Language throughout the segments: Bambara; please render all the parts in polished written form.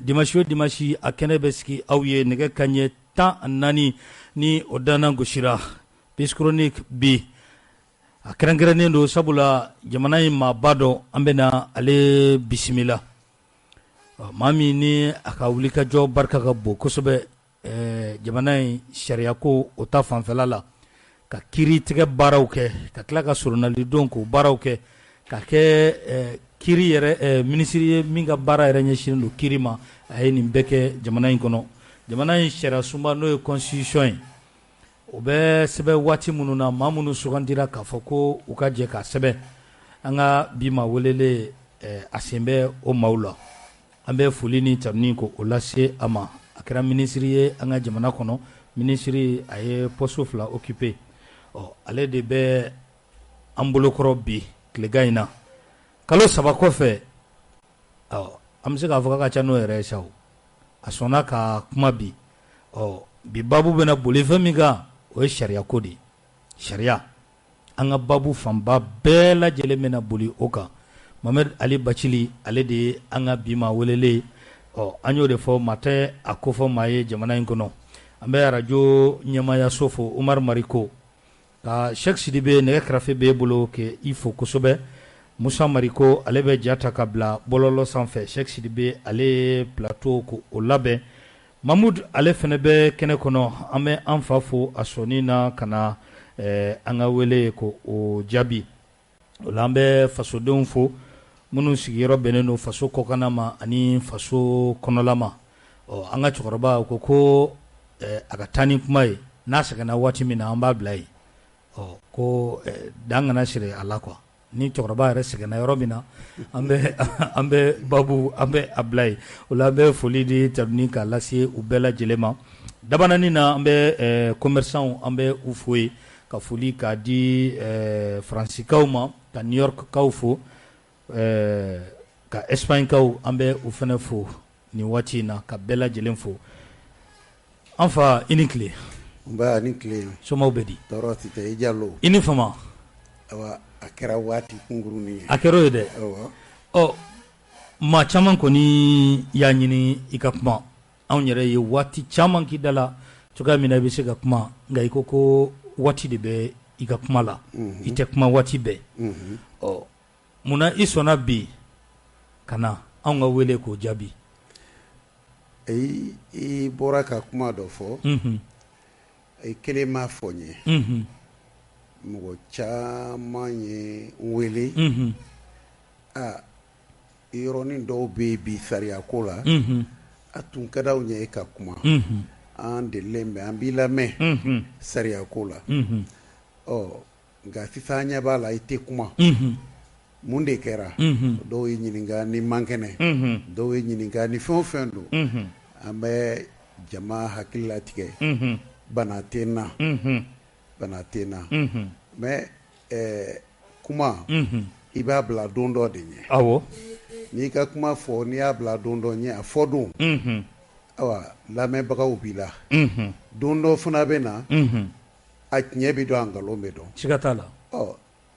dimanche o dimanche a kɛnɛ bɛ sigi aw ye nɛgɛ kaɲɛ 14 ni o danna gosira Peace Chronique bi a kɛrɛnkɛrɛnnen don sabula jamana in maaba dɔ an bɛna ale bisimila maa min ni a ka wulikajɔ barika ka bon kosɛbɛ jamana in sariya ko o ta fanfɛla la ka kiiri tigɛ baaraw kɛ ka tila ka soronnalidenw k'o baaraw kɛ ka kɛ kiiri yɛrɛ minisiri ye min ka baara yɛrɛ ɲɛsinnen don kiiri ma a ye nin bɛɛ kɛ jamana in kɔnɔ jamana in sariya sunba n'o ye constitution ye o bɛ sɛbɛn waati minnu na maa minnu sugandira k'a fɔ ko u ka jɛ k'a sɛbɛn an ka bi ma welele a sen bɛ o maaw la an bɛ foli ni tanuni ko o lase a ma a kɛra minisiri ye an ka jamana kɔnɔ minisiri a ye poste 2 occupé ale de bɛ an bolokɔrɔ bi tilegan in na kalo 3 kɔfɛ an bɛ se k'a fɔ k'a ka ca n'o yɛrɛ ye sa a sɔnna ka kuma bi bi babu bɛna boli fɛn min kan o ye sariya ko de sariya an ka babu fanba bɛɛ lajɛlen bɛna boli o kan Mohamed Ali Bacili ale de ye an ka bi ma welele an y'o de fɔ maa tɛ a ko fɔ maa ye jamana in kɔnɔ an bɛ arajo ɲɛmaayaso fo Umar Mariko ka Sheikh Sidibe nɛgɛ kɛrɛfɛ b'e bolo k'i fo kosɛbɛ Musa Mariko ale bɛ ja ta ka bila bɔlɔlɔ sanfɛ Sheikh Sidibe ale ye plateau ko o labɛn Mahmoud ale fana bɛ kɛnɛ kɔnɔ an bɛ an fa fo a sɔnni na ka na an ka wele ko o jaabi o la an bɛ fasodenw fo minnu sigiyɔrɔ bɛnnen don faso kɔkanna ma ani faso kɔnɔla ma an ka cɛkɔrɔba ko a ka taa ni kuma ye n'a sɛgɛnna waati min na an b'a bila yen ko dan kana siri a la quoi ni cɛkɔrɔba yɛrɛ sɛgɛnna yɔrɔ min na an bɛ babu an bɛ a bila yen o la an bɛ foli di tanuni k'a lase u bɛɛ lajɛlen ma dabanaani na an bɛ commerçants an bɛ u fo ye ka foli k'a di Faransi kaw ma ka New York kaw fo ka Espagne kaw an bɛ u fana fo nin waati in na ka bɛɛ lajɛlen fo an fa i ni tile nba ni tile somaw bɛ di tɔɔrɔ tɛ i Jalo i ni fama awa a kɛra waati kunkurunin ye a kɛra o ye dɛ maa caman kɔni y'a ɲini i ka kuma anw yɛrɛ ye waati caman k'i da la cogoya min na i bɛ se ka kuma nka i ko waati de bɛ i ka kuma la i tɛ kuma waati bɛɛ munna i sɔnna bi ka na anw ka wele k'o jaabi i bɔra ka kuma dɔ fɔ i kelen m'a fɔ n ye mɔgɔ caman ye n wele yɔrɔnin dɔw bɛ bi sariya ko la a tun ka d'aw ɲɛ ka kuma an delilen bɛ an b'i lamɛn sariya ko la nka sisan an ɲɛ b'a la i tɛ kuma mun de kɛra dɔw ye ɲininka ni mankɛnɛ dɔw ye ɲininka ni fɛn o fɛn don an bɛ jama hakili latigɛ bana tɛ n na mais kuma i b'a bila don dɔ de ɲɛ awɔ n'i ka kuma fɔ n'i y'a bila don dɔ ɲɛ a fɔ don awa lamɛnbagaw b'i la don dɔ fana bɛ na a tiɲɛ bɛ dɔn a nkalon bɛ dɔn siga t'a la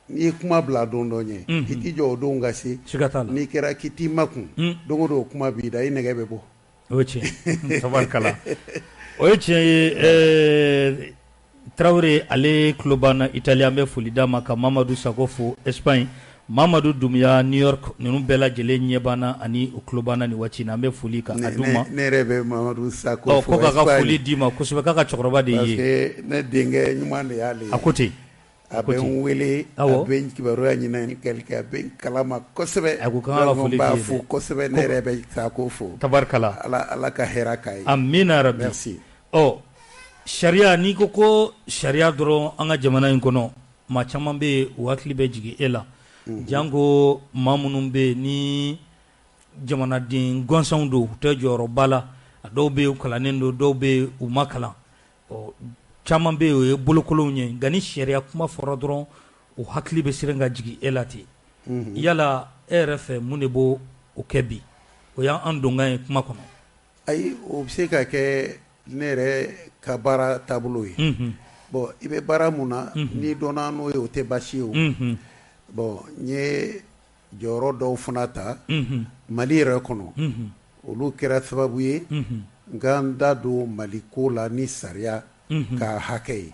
n'i ye kuma bila don dɔ ɲɛ i t'i jɔ o don ka se siga t'a la n'i kɛra k'i t'i makun don o don kuma b'i da i nɛgɛ bɛ bɔ o ye tiɲɛ tabarikala o ye tiɲɛ ye Tarawele ale tulo banna Italie an bɛ foli d'a ma ka Mamadu Sako fo Espagne Mamadu Dumuya New York ninnu bɛɛ lajɛlen ɲɛ banna ani u tulo banna nin waati in na an bɛ foli ka a d'u ma ne yɛrɛ bɛ Mamadu Sako fo ko k'a ka foli d'i ma kosɛbɛ k'a ka cɛkɔrɔba de ye parce que ne denkɛ ɲuman de y'ale a ko ten a bɛ n wele a bɛ n kibaruya ɲininkali kɛ a bɛ n kalama kosɛbɛ a ko k'an ka foli b'a fo kosɛbɛ ne yɛrɛ bɛ Sako fo tabarikala ala ka hɛrɛ k'a ye amina rabi merci sariya n'i ko sariya dɔrɔn an ka jamana in kɔnɔ maa caman bɛ yen u hakili bɛ jigin e la janko maa minnu bɛ yen ni jamanaden gansanw don u tɛ jɔyɔrɔba la a dɔw bɛ yen u kalannen don dɔw bɛ yen u ma kalan caman bɛ yen o ye bolokolonw ye nka ni sariya kuma fɔra dɔrɔn u hakili bɛ siran ka jigin e la ten yala e yɛrɛ fɛ mun de b'o kɛ bi o y'an donkan ye kuma kɔnɔ ayi o bɛ se ka kɛ ne yɛrɛ ka baara taabolo ye bon i bɛ baara mun na n'i dɔnna n'o ye o tɛ baasi ye o bon n ye jɔyɔrɔ dɔw fana ta Mali yɛrɛ kɔnɔ olu kɛra sababu ye n ka n da don Mali ko la ni sariya ka hakɛ ye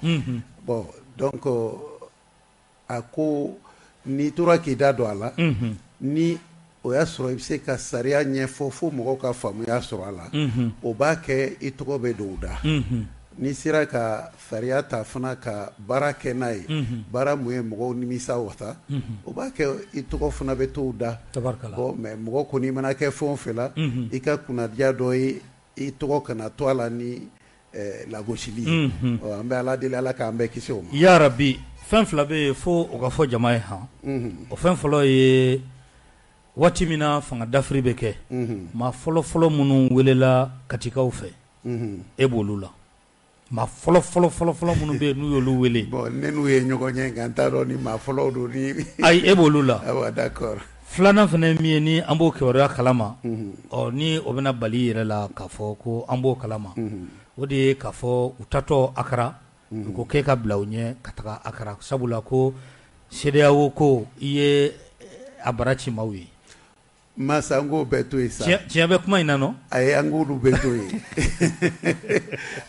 bon donc a ko n'i tora k'i da don a la ni o y'a sɔrɔ i bɛ se ka sariya ɲɛfɔ fo mɔgɔw ka faamuya sɔrɔ a la o b'a kɛ i tɔgɔ bɛ don u da n'i sera ka sariya ta fana ka baara kɛ n'a ye baara mun ye mɔgɔw nimisa wasa o b'a kɛ i tɔgɔ fana bɛ to u da bon mais mɔgɔ kɔni mana kɛ fɛn o fɛn la i ka kunnadiya dɔ ye i tɔgɔ kana to a la ni lagosili ye an bɛ Ala deli Ala k'an bɛɛ kisi o ma yarabi fɛn fila bɛ yen fo o ka fɔ jama ye han o fɛn fɔlɔ ye waati min na fanga dafiri bɛ kɛ maa fɔlɔ-fɔlɔ minnu welela katikaw fɛ e b'olu la maa fɔlɔ minnu bɛ yen n'u y'olu wele bon ne n'u ye ɲɔgɔn ye nka n t'a dɔn ni maa fɔlɔw don ni ayi e b'olu la awa d'accord filanan fana ye min ye ni an b'o kibaruya kalama ni o bɛna bali yɛrɛ la k'a fɔ ko an b'o kalama o de ye k'a fɔ u tatɔ Akara u ko k'e ka bila u ɲɛ ka taga Akara sabula ko CEDEAO ko i ye a bara ci maaw ye masa an k'o bɛɛ to yen sa tiɲɛ bɛ kuma in na nɔ ayi an k'olu bɛɛ to yen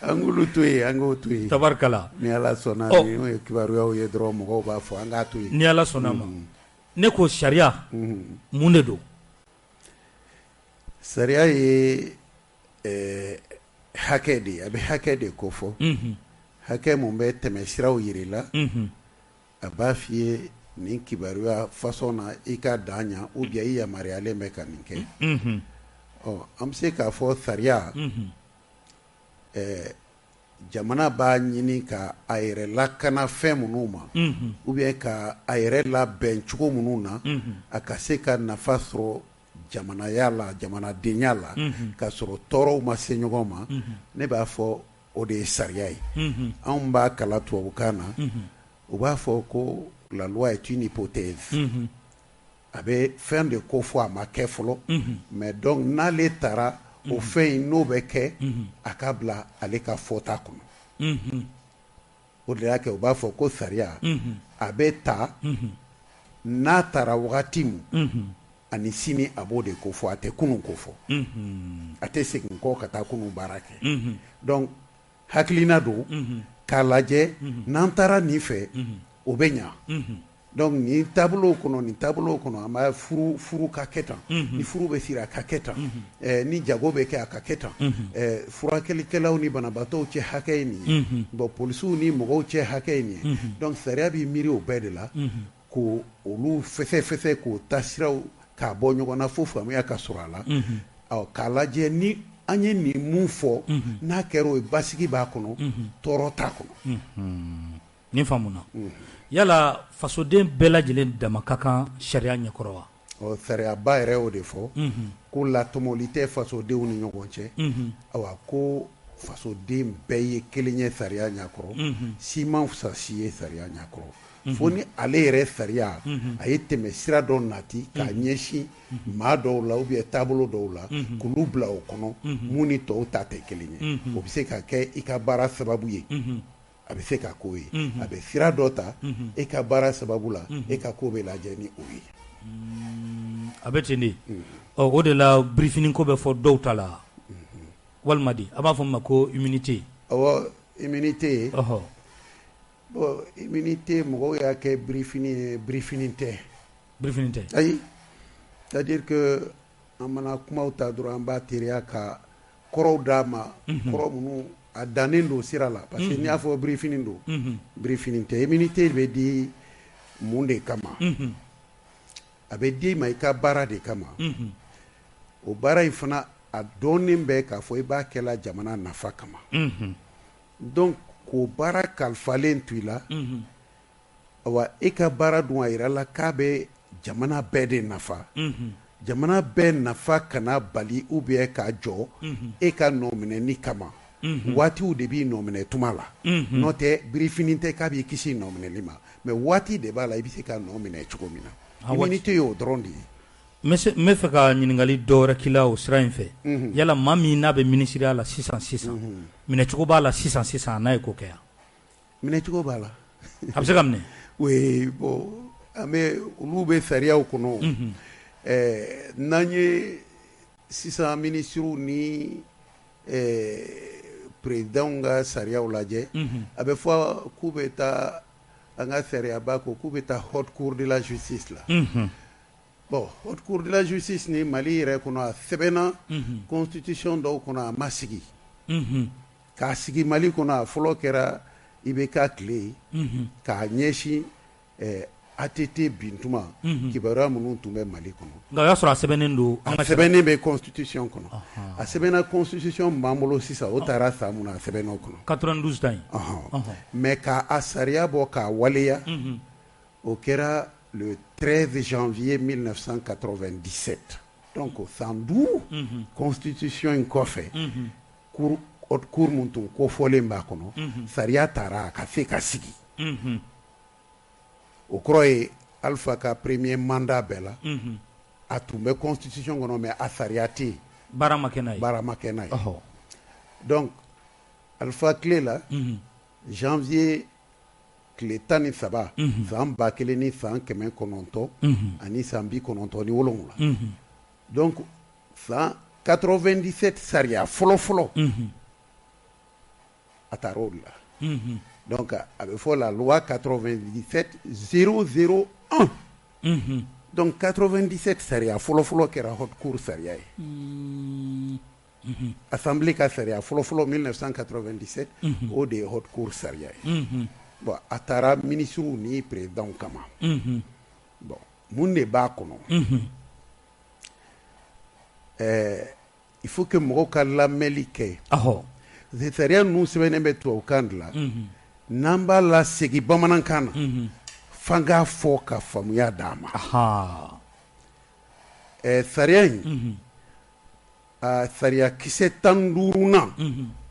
an k'olu to yen an k'o to yen tabarikala ni Ala sɔnna ni o ye kibaruyaw ye dɔrɔn mɔgɔw b'a fɔ an k'a to yen ni Ala sɔnna ma ne ko sariya mun de don sariya ye hakɛ de ye a bɛ hakɛ de kofɔ hakɛ mun bɛ tɛmɛ siraw yiri la a b'a f'i ye nin kibaruya façon na i ka dan ɲa ou bien i yamaruyalen bɛ ka nin kɛ an bɛ se k'a fɔ sariya jamana b'a ɲini ka a yɛrɛ lakana fɛn minnu ma ou bien ka a yɛrɛ labɛn cogo minnu na a ka se ka nafa sɔrɔ jamanaya la jamanadenya la ka sɔrɔ tɔɔrɔw ma se ɲɔgɔn ma ne b'a fɔ o de ye sariya ye anw b'a kala tubabukan na u b'a fɔ ko la loi est une hypothèse a bɛ fɛn de ko fɔ a ma kɛ fɔlɔ mais donc n'ale taara o fɛn in n'o bɛ kɛ a ka bila ale ka fɔta kɔnɔ o de y'a kɛ u b'a fɔ ko sariya a bɛ ta n'a taara wagati min ani sini a b'o de ko fɔ a tɛ kunun ko fɔ a tɛ segin kɔ ka taa kunun baara kɛ donc hakilina don k'a lajɛ n'an taara nin fɛ o bɛ ɲa donc nin taabolow kɔnɔ an b'a furu ka kɛ tan ni furu bɛ siri a ka kɛ tan ni jago bɛ kɛ a ka kɛ tan furakɛlikɛlaw ni banabaatɔw cɛ hakɛ ye nin ye bon polisiw ni mɔgɔw cɛ hakɛ ye nin ye donc sariya b'i miiri o bɛɛ de la ko olu fɛsɛ k'o ta siraw k'a bɔ ɲɔgɔn na fo faamuya ka sɔrɔ a la k'a lajɛ ni an ye nin mun fɔ n'a kɛra o ye basigi b'a kɔnɔ tɔɔrɔ t'a kɔnɔ nin faamuna yala fasoden bɛɛ lajɛlen dama ka kan sariya ɲɛkɔrɔ wa sariyaba yɛrɛ y'o de fɔ ko latɔmɔli tɛ fasodenw ni ɲɔgɔn cɛ awa ko fasoden bɛɛ ye kelen ye sariya ɲɛkɔrɔ si ma fisa si ye sariya ɲɛkɔrɔ fo ni ale yɛrɛ sariya a ye tɛmɛ sira dɔ nati k'a ɲɛsin maa dɔw la ou bien taabolo dɔw la k'olu bila o kɔnɔ mun ni tɔw ta tɛ kelen ye o bɛ se ka kɛ i ka baara sababu ye a bɛ se ka k'o ye a bɛ sira dɔ ta e ka baara sababu la e ka ko bɛ lajɛ ni o ye a bɛ ten de o de la briefing ko bɛ fɔ dɔw ta la walima di a b'a fɔ ma ko immunité awɔ immunité bon immunité mɔgɔw y'a kɛ briefing tɛ ayi c'est à dire que an mana kumaw ta dɔrɔn an b'a teriya ka kɔrɔw d'a ma kɔrɔ minnu a dannen don sira la parce que n'i y'a fɔ briefing don briefing tɛ immunité bɛ di mun de kama a bɛ di ma i ka baara de kama o baara in fana a dɔnnen bɛ k'a fɔ i b'a kɛla jamana nafa kama donc k'o baara kalifalen to i la awa e ka baara dun a yira la k'a bɛ jamana bɛɛ de nafa jamana bɛɛ nafa kana bali ou bien k'a jɔ e ka nɔminɛni kama waatiw de b'i nɔminɛ tuma la n'o tɛ briefing tɛ k'a b'i kisi nɔminɛli ma mais waati de b'a la i bɛ se ka nɔminɛ cogo min na immunité y'o dɔrɔn de ye n bɛ fɛ ka ɲininkali dɔ wɛrɛ k'i la o sira in fɛ yala maa min n'a bɛ minisiriya la sisan minɛcogo b'a la sisan n'a ye ko kɛ yan minɛcogo b'a la a bɛ se ka minɛ oui bon olu bɛ sariyaw kɔnɔ n'an ye sisan ministre ni président ka sariyaw lajɛ a bɛ fɔ k'u bɛ taa an ka sariyaba ko k'u bɛ taa haute cour de la justice la bon haute cour de la justice ni Mali yɛrɛ kɔnɔ a sɛbɛnna constitution dɔw kɔnɔ a ma sigi k'a sigi Mali kɔnɔ a fɔlɔ kɛra IBK tile k'a ɲɛsin ATT bintuma kibaruya minnu tun bɛ Mali kɔnɔ nka o y'a sɔrɔ a sɛbɛnnen don a sɛbɛnnen bɛ constitution kɔnɔ a sɛbɛnna constitution b'an bolo sisan o taara san mun na a sɛbɛnna o kɔnɔ 92 ta in mais k'a sariya bɔ k'a waleya o kɛra le 13 janvier 1997 donc san 5 constitution in kɔfɛ haute cour mun tun kofɔlen b'a kɔnɔ sariya taara a ka se ka sigi o kɔrɔ ye Alpha ka premier mandat bɛɛ la a tun bɛ constitution kɔnɔ mais a sariya tɛ yen baara ma kɛ n'a ye donc Alpha tile la janvier tile 13 san 1900 ni san 900 ani san 97 donc san 97 sariya fɔlɔ a taara o de la donc a bɛ fɔ la loi 97/001 donc 97 sariya fɔlɔ kɛra haute cour sariya ye assemblée ka sariya fɔlɔ 1997 o de ye haute cour sariya ye bon a taara ministre ni président kama bon mun de b'a kɔnɔ il faut que mɔgɔw ka lamɛnli kɛ sariya ninnu sɛbɛnnen bɛ tubabukan de la n'an b'a lasegin bamanankan na f'an k'a fɔ ka faamuya d'a ma sariya in a sariya kisɛ 15nan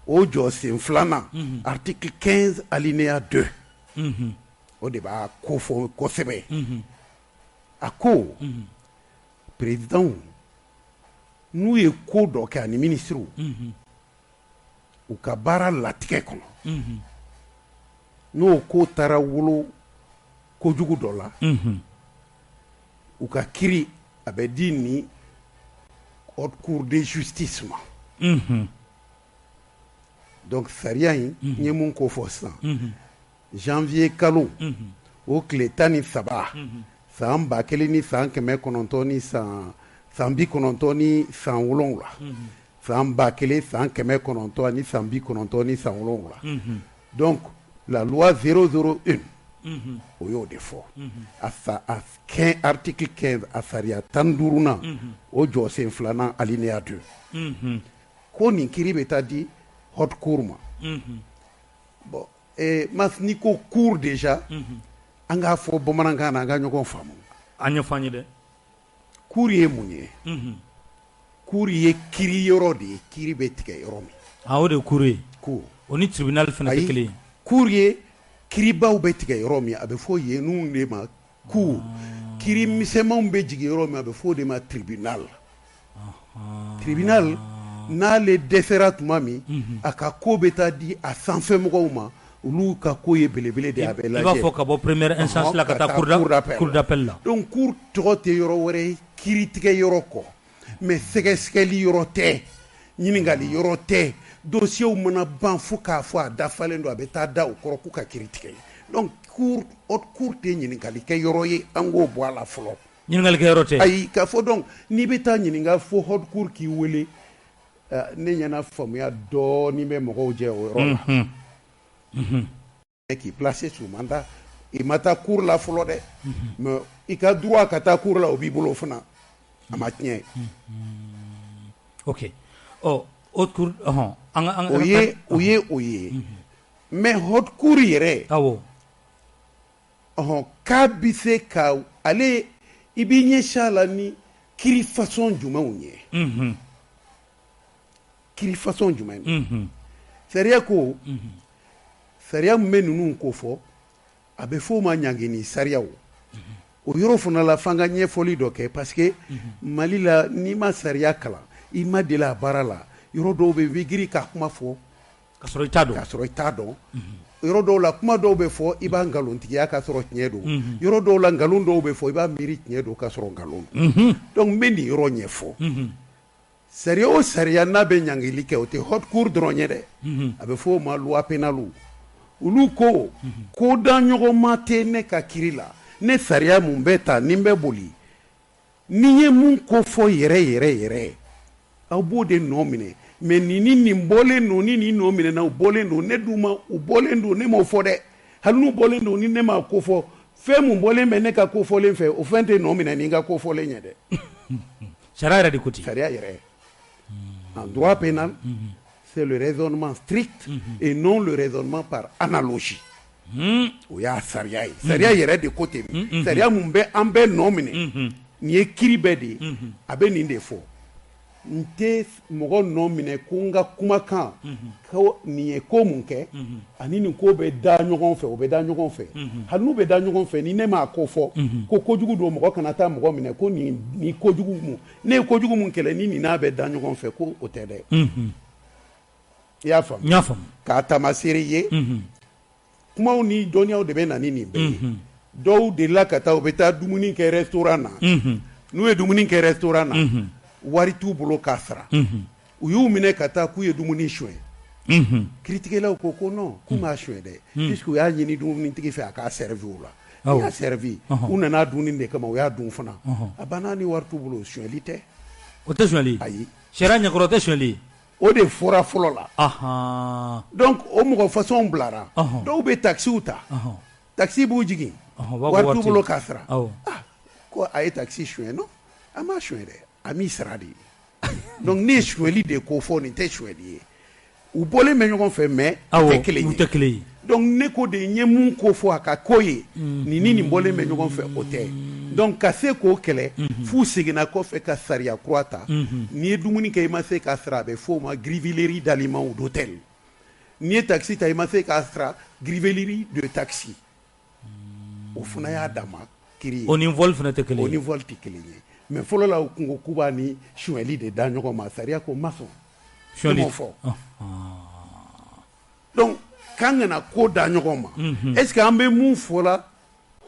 o jɔsen 2nan article 15 alinéa 2 o de b'a ko fɔ kosɛbɛ a ko président n'u ye ko dɔ kɛ ani ministre u ka baara latigɛ kɔnɔ n'o ko taara wolo kojugu dɔ la u ka kiri a bɛ di ni haute cour de justice ma donc sariya in n ye mun ko fɔ sisan janvier kalo o tile 13 san 1000 ni san 900 ni san 90 ni san 7 san 1000 san 900 ani san 90 ni san 7 donc la loi 001 o y'o de fɔ a article 15 a sariya 15nan o jɔsen 2nan alinéa 2 ko nin kiri bɛ taa di haute cour ma bon mas ni ko cour déjà an k'a fɔ bamanankan na an ka ɲɔgɔn faamu an ɲɛfɔ an ye dɛ cour ye mun ye cour ye kiri yɔrɔ de ye kiri bɛ tigɛ yɔrɔ min o de ye cour ye cour o ni tribunal fana tɛ kelen ye cour ye kiribaw bɛ tigɛ yɔrɔ min a bɛ fɔ yennu de ma cour kiri misɛnmanw bɛ jigin yɔrɔ min a bɛ fɔ o de ma tribunal tribunal n'ale dɛsɛra tuma min a ka ko bɛ taa di a sanfɛmɔgɔw ma olu ka ko ye belebele de a bɛ lajɛ i b'a fɔ ka bɔ première instance la ka taa cour d'appel la donc cour tɔgɔ tɛ yɔrɔ wɛrɛ ye kiritigɛ yɔrɔ kɔ mais sɛgɛsɛgɛli yɔrɔ tɛ ɲininkali yɔrɔ tɛ dossiers mana ban fo k'a fɔ a dafalen don a bɛ taa da o kɔrɔ k'u ka kiiri tigɛ donc haute cour tɛ ɲininkali kɛ yɔrɔ ye an k'o bɔ a la fɔlɔ ɲininkali kɛ yɔrɔ tɛ ayi k'a fɔ donc n'i bɛ taa ɲininka fo haute cour k'i wele ne ɲɛna faamuya dɔɔni bɛ mɔgɔw jɛ o yɔrɔ la k'i placer sous mandat i ma taa cour la fɔlɔ dɛ mais i ka droit ka taa cour la o b'i bolo fana a ma tiɲɛ ok haute cour o ye mais haute cour yɛrɛ k'a bɛ se ka ale i b'i ɲɛsin a la ni kiri façon jumɛnw ye kiri façon jumɛn sariya ko sariya min bɛ ninnu ko fɔ a bɛ fɔ o ma ɲangini sariyaw o yɔrɔ fana la f'an ka ɲɛfɔli dɔ kɛ parce que Mali la n'i ma sariya kalan i ma deli a baara la yɔrɔ dɔw bɛ bɛ girin ka kuma fɔ k'a sɔrɔ i t'a dɔn yɔrɔ dɔw la kuma dɔw bɛ fɔ i b'a nkalontigiya k'a sɔrɔ tiɲɛ don yɔrɔ dɔw la nkalon dɔw bɛ fɔ i b'a miiri tiɲɛ don k'a sɔrɔ nkalon don donc n bɛ nin yɔrɔ ɲɛfɔ sariya o sariya n'a bɛ ɲangili kɛ o tɛ haute cour dɔrɔn ye dɛ a bɛ fɔ o ma loi pénale olu ko ko da ɲɔgɔn ma tɛ ne ka kiri la ne sariya mun bɛ ta ni n bɛ boli ni ye mun ko fɔ yɛrɛ aw b'o de nɔ minɛ mais nin bɔlen don ni nin nɔ minɛna u bɔlen don ne dun ma u bɔlen don ne m'o fɔ dɛ hali n'u bɔlen don ni ne ma ko fɔ fɛn mun bɔlen bɛ ne ka ko fɔlen fɛ o fɛn tɛ nɔ minɛ ni n ka ko fɔlen ɲɛ dɛ sariya yɛrɛ de ko ten sariya yɛrɛ en droit pénal c'est le raisonnement strict et non le raisonnement par analogie o y'a sariya ye sariya yɛrɛ de ko ten sariya mun bɛ an bɛɛ nɔ minɛ nin ye kiri bɛɛ de ye a bɛ nin de fɔ n tɛ mɔgɔ nɔ minɛ ko n ka kumakan ko nin ye ko mun kɛ ani nin ko bɛ da ɲɔgɔn fɛ o bɛ da ɲɔgɔn fɛ hali n'u bɛ da ɲɔgɔn fɛ ni ne m'a ko fɔ ko kojugu don mɔgɔ kana taa mɔgɔ minɛ ko nin kojugu mun ne ye kojugu mun kɛlɛ ni nin n'a bɛ da ɲɔgɔn fɛ ko o tɛ dɛ i y'a faamu k'a taamasere ye kumaw ni dɔnniyaw de bɛ na ni nin bɛɛ ye dɔw delila ka taa u bɛ taa dumuni kɛ restaurant na n'u ye dumuni kɛ restaurant na wari t'u bolo k'a sara u y'u minɛ ka taa k'u ye dumuni suɲɛ kiritigɛlaw ko non k'u m'a suɲɛ dɛ puisque u y'a ɲini dumunitigi fɛ a k'a servi u la u y'a servi u nana dumuni de kama u y'a dun fana a banna ni wari t'u bolo suɲɛli tɛ o tɛ suɲɛli ayi sariya ɲɛkɔrɔ tɛ suɲɛli o de fɔra fɔlɔ la donc o mɔgɔ façon bilara dɔw bɛ taxiw ta taxi b'u jigin wari t'u bolo k'a sara ko a ye taxi suɲɛ non a m'a suɲɛ dɛ a m'i sara de donc ne ye suɲɛli de ko fɔ nin tɛ suɲɛli ye u bɔlen bɛ ɲɔgɔn fɛ mais u tɛ kelen ye donc ne ko de n ye mun ko fɔ a ka ko ye nin ni nin bɔlen bɛ ɲɔgɔn fɛ o tɛ donc ka se k'o kɛlɛ f'u seginna kɔfɛ ka sariya kura ta n'i ye dumuni kɛ i ma se k'a sara a bɛ fɔ o ma grivellerie d'aliments ou d'hôtel n'i ye taxi ta i ma se k'a sara grivellerie de taxi o fana y'a dama kiri ye o ni vol fana tɛ kelen ye o ni vol tɛ kelen ye mais fɔlɔ la u kun ko k'u b'a ni suɲɛli de da ɲɔgɔn ma sariya ko ma sɔn suɲɛli fɔ donc k'an kana ko da ɲɔgɔn ma est ce que an bɛ mun fɔ la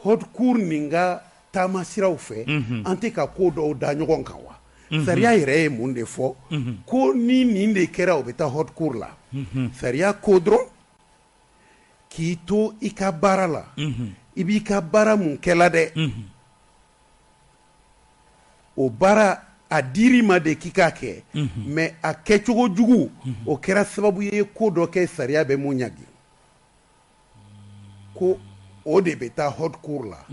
haute cour nin ka taama siraw fɛ an tɛ ka ko dɔw da ɲɔgɔn kan wa sariya yɛrɛ ye mun de fɔ ko ni nin de kɛra o bɛ taa haute cour la sariya ko dɔrɔn k'i to i ka baara la i b'i ka baara mun kɛla dɛ o baara a dir'i ma de k'i k'a kɛ mais a kɛcogo jugu o kɛra sababu ye ko dɔ kɛ sariya bɛ mun ɲagi ko o de bɛ taa haute cour la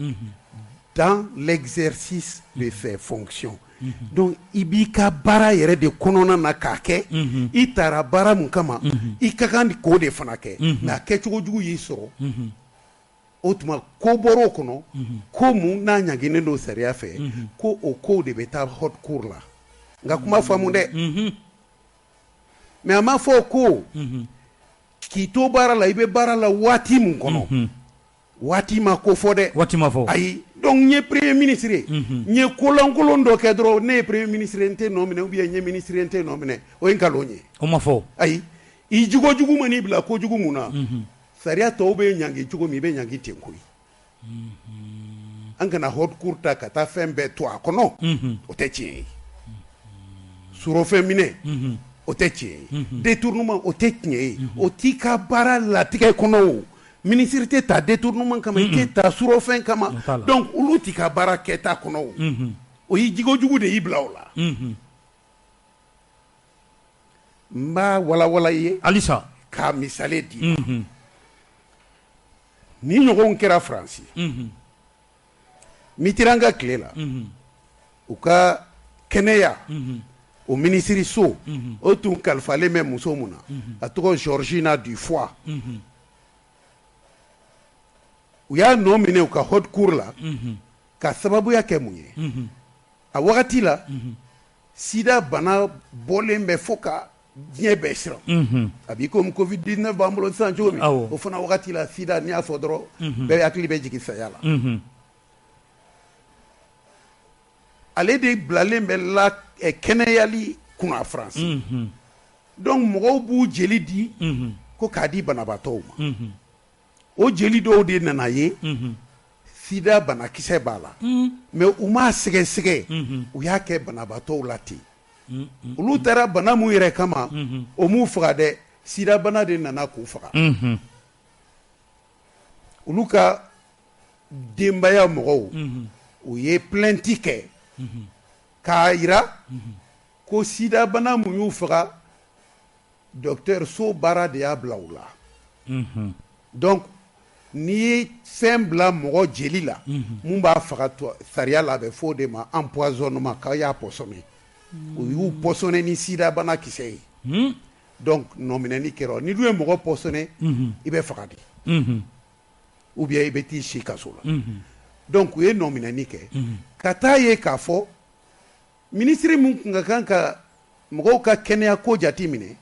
dans l'exercice de ses fonctions donc i b'i ka baara yɛrɛ de kɔnɔna na k'a kɛ i taara baara mun kama i ka kan k'o de fana kɛ mais a kɛcogo jugu y'i sɔrɔ o tuma ko bɔr'o kɔnɔ ko mun n'a ɲaginen don sariya fɛ ko o kow de bɛ taa haute cour la nka kuma faamu dɛ mais a ma fɔ ko k'i to baara la i bɛ baara la waati mun kɔnɔ waati ma ko fɔ dɛ waati ma fɔ ayi donc n ye premier ministre ye n ye kolankolon dɔ kɛ dɔrɔn ne ye premier ministre n tɛ nɔ minɛ ou bien n ye ministre n tɛ nɔ minɛ o ye nkalon ye o ma fɔ ayi i jogojugu ma n'i bila kojugu mun na sariya tɔw bɛ ɲangi cogo min i bɛ ɲangi ten koyi an kana haute cour ta ka taa fɛn bɛɛ to a kɔnɔ o tɛ tiɲɛ ye surɔfɛn minɛ o tɛ tiɲɛ ye détournement o tɛ tiɲɛ ye o t'i ka baara latigɛ kɔnɔ o ministre tɛ ta détournement kama i tɛ ta surɔfɛn kama donc olu t'i ka baara kɛta kɔnɔ o o y'i jogojugu de y'i bila o la n b'a walawala i ye halisa k'a misale di ni ɲɔgɔnw kɛra faransi Mitterrand ka tile la u ka kɛnɛya o minisiriso o tun kalifalen bɛ muso mun na a tɔgɔ Georgina Dufoy u y'a nɔ minɛ u ka haute cour la ka sababuya kɛ mun ye a wagati la sida bana bɔlen bɛ fo ka diɲɛ bɛɛ siran a b'i komi covid 19 b'an bolo sisan cogo min o fana wagati la sida n'i y'a fɔ dɔrɔn bɛɛ hakili bɛ jigin saya la ale de bilalen bɛ la kɛnɛyali kunna faransi donc mɔgɔw b'u jeli di ko k'a di banabaatɔw ma o jeli dɔw de nana ye sida banakisɛ b'a la mais u m'a sɛgɛsɛgɛ u y'a kɛ banabaatɔw la ten olu taara bana mun yɛrɛ kama o m'u faga dɛ sida bana de nana k'u faga olu ka denbaya mɔgɔw u ye plainte kɛ k'a yira ko sida bana mun y'u faga docteur so baara de y'a bila u la donc n'i ye fɛn bila mɔgɔ jeli la mun b'a faga sariya la a bɛ fɔ o de ma empoisonnement k'a y'a poisonné u y'u poisonné ni sida bana kisɛ ye donc nɔminɛni kɛra ni dun ye mɔgɔ poisonné i bɛ faga de ou bien i bɛ t'i si kaso la donc u ye nɔminɛni kɛ ka taa ye k'a fɔ ministre mun kun ka kan ka mɔgɔw ka kɛnɛya ko jate minɛ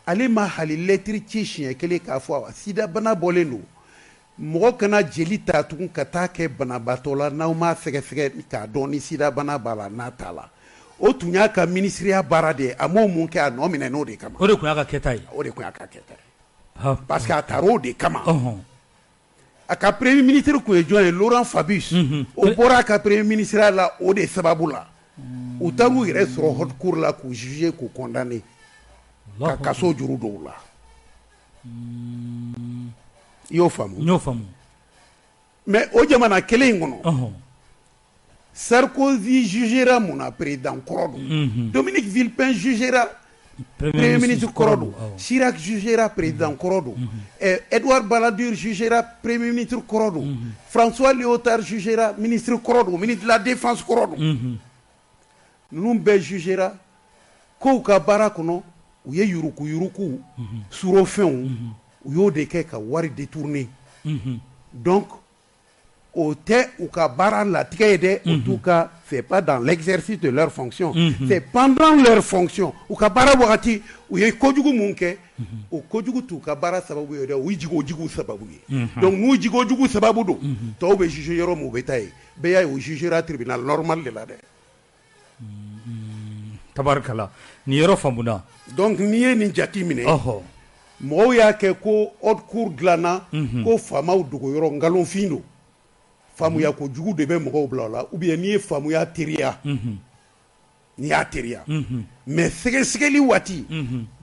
ale ma hali lɛtiri ci siɲɛ kelen k'a fɔ sida bana bɔlen don mɔgɔ kana jeli ta tugun ka taa kɛ banabaatɔ la n'aw m'a sɛgɛsɛgɛ k'a dɔn ni sida bana b'a la n'a t'a la o tun y'a ka ministeriya baara de ye a m'o mun kɛ a nɔ minɛ n'o de kama o de tun y'a ka kɛta ye o de tun y'a ka kɛta ye parce que a taara o de kama a ka premier ministre tun ye jɔn ye Laurent Fabius o bɔra a ka premier ministeriya la o de sababu la u taar'u yɛrɛ sɔrɔ haute cour la k'u juger k'u condamner ka kaso juru dɔw la i y'o faamu n y'o faamu mais o jamana kelen in kɔnɔ Sarkozy jugera mun na président kɔrɔ don Dominique Villepin jugera premier ministre kɔrɔ don Chirac jugera président kɔrɔ don Edouard Balladur jugera premier ministre kɔrɔ don François Léotard jugera ministre kɔrɔ don ministre de la défense kɔrɔ don ninnu bɛɛ jugera kow ka baara kɔnɔ u ye yuruku surofɛnw u y'o de kɛ ka wari détourner donc o tɛ u ka baara latigɛ ye dɛ o t'u ka c'est pas dans l'exercice de leur fonction c'est pendant leur fonction u ka baara wagati u ye kojugu mun kɛ o kojugu t'u ka baara sababu ye dɛ u jigojugu sababu ye donc n'u jigojugu sababu don tɔw bɛ juger yɔrɔ min u bɛ taa ye bɛɛ y'a ye o jugera tribunal normal de la dɛ tabarikala nin yɔrɔ faamuna donc n'i ye nin jati minɛ mɔgɔw y'a kɛ ko haute cour dilanna ko faamaw dogo yɔrɔ nkalonfin don faamuya ko jugu de bɛ mɔgɔw bila o la ou bien n'i ye faamuya teriya n'i y'a teriya mais sɛgɛsɛgɛli waati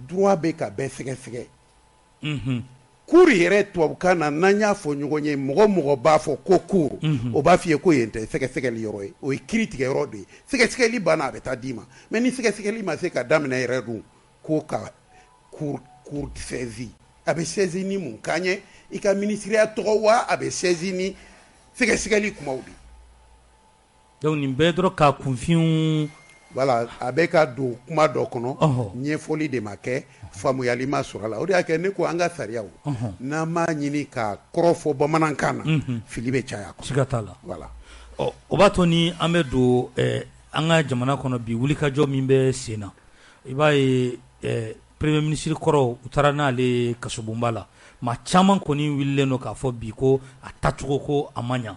droit bɛ ka bɛɛ sɛgɛsɛgɛ cour yɛrɛ tubabukan na n'an y'a fɔ ɲɔgɔn ye mɔgɔ mɔgɔ b'a fɔ ko cour o b'a f'i ye ko yen tɛ sɛgɛsɛgɛli yɔrɔ ye o ye kiiri tigɛ yɔrɔ de ye sɛgɛsɛgɛli banna a bɛ taa d'i ma mais ni sɛgɛsɛgɛli ma se ka daminɛ yɛrɛ dun ko ka cour saisi a bɛ saisi ni mun kan ye i ka ministeriya tɔgɔ wa a bɛ saisi ni sɛgɛsɛgɛli kumaw de donc nin bɛɛ dɔrɔn ka kunfinw voilà a bɛ ka don kuma dɔ kɔnɔ ɲɛfɔli de ma kɛ faamuyali ma sɔrɔ a la o de y'a kɛ ne ko an ka sariyaw n'an m'a ɲini ka kɔrɔ fɔ bamanankan na fili bɛ caya kɔnɔ siga t'a la voilà o b'a to ni an bɛ don an ka jamana kɔnɔ bi wulikajɔ min bɛ sen na i b'a ye premier ministre kɔrɔ u taara n'ale kasobonba la maa caman kɔni wililen don k'a fɔ bi ko a tacogo ko a ma ɲa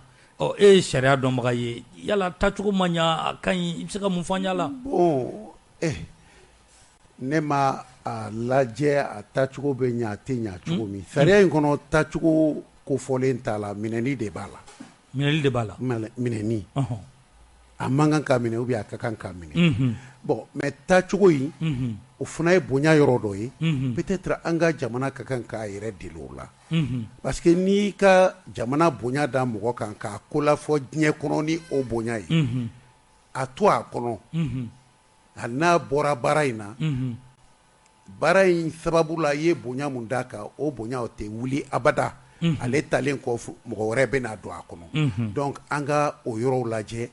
e ye sariya dɔnbaga ye yala tacogo ma ɲa a ka ɲi i bɛ se ka mun fɔ an ɲala bon ne ma a lajɛ a tacogo bɛ ɲa a tɛ ɲa cogo min sariya in kɔnɔ tacogo kofɔlen t'a la minɛni de b'a la minɛli de b'a la minɛni a man kan ka minɛ ou bien a ka kan ka minɛ bon mais tacogo in o fana ye bonya yɔrɔ dɔ ye peut-être an ka jamana ka kan k'a yɛrɛ deli o la parce que n'i ka jamana bonya da mɔgɔ kan k'a ko lafɔ diɲɛ kɔnɔ ni o bonya ye a to a kɔnɔ hali n'a bɔra baara in na baara in sababu la i ye bonya mun d'a kan o bonya o tɛ wuli abada ale talen kɔ mɔgɔ wɛrɛ bɛ n'a don a kɔnɔ donc an ka o yɔrɔw lajɛ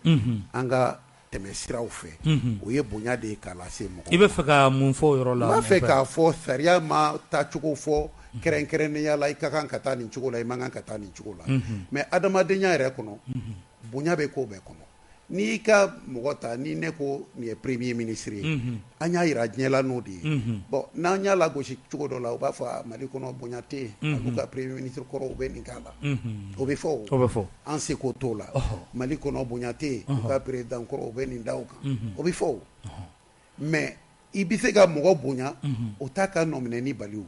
an ka tɛmɛ siraw fɛ o ye bonya de ye k'a lase mɔgɔ i bɛ fɛ ka mun fɔ o yɔrɔ la n b'a fɛ k'a fɔ sariya ma taacogo fɔ kɛrɛnkɛrɛnnenya la i ka kan ka taa nin cogo la i man kan ka taa nin cogo la mais adamadenya yɛrɛ kɔnɔ bonya bɛ ko bɛɛ kɔnɔ n'i ka mɔgɔ ta ni ne ko nin ye premier ministre ye an y'a yira diɲɛ la n'o de ye bon n'an y'a lagosi cogo dɔ la u b'a fɔ mali kɔnɔ bonya tɛ yen olu ka premier ministre kɔrɔ u bɛ nin k'a la o bɛ fɔ an seko t'o la mali kɔnɔ bonya tɛ yen u ka président kɔrɔ u bɛ nin da o kan o bɛ fɔ mais i bɛ se ka mɔgɔ bonya o t'a ka nɔminɛni bali o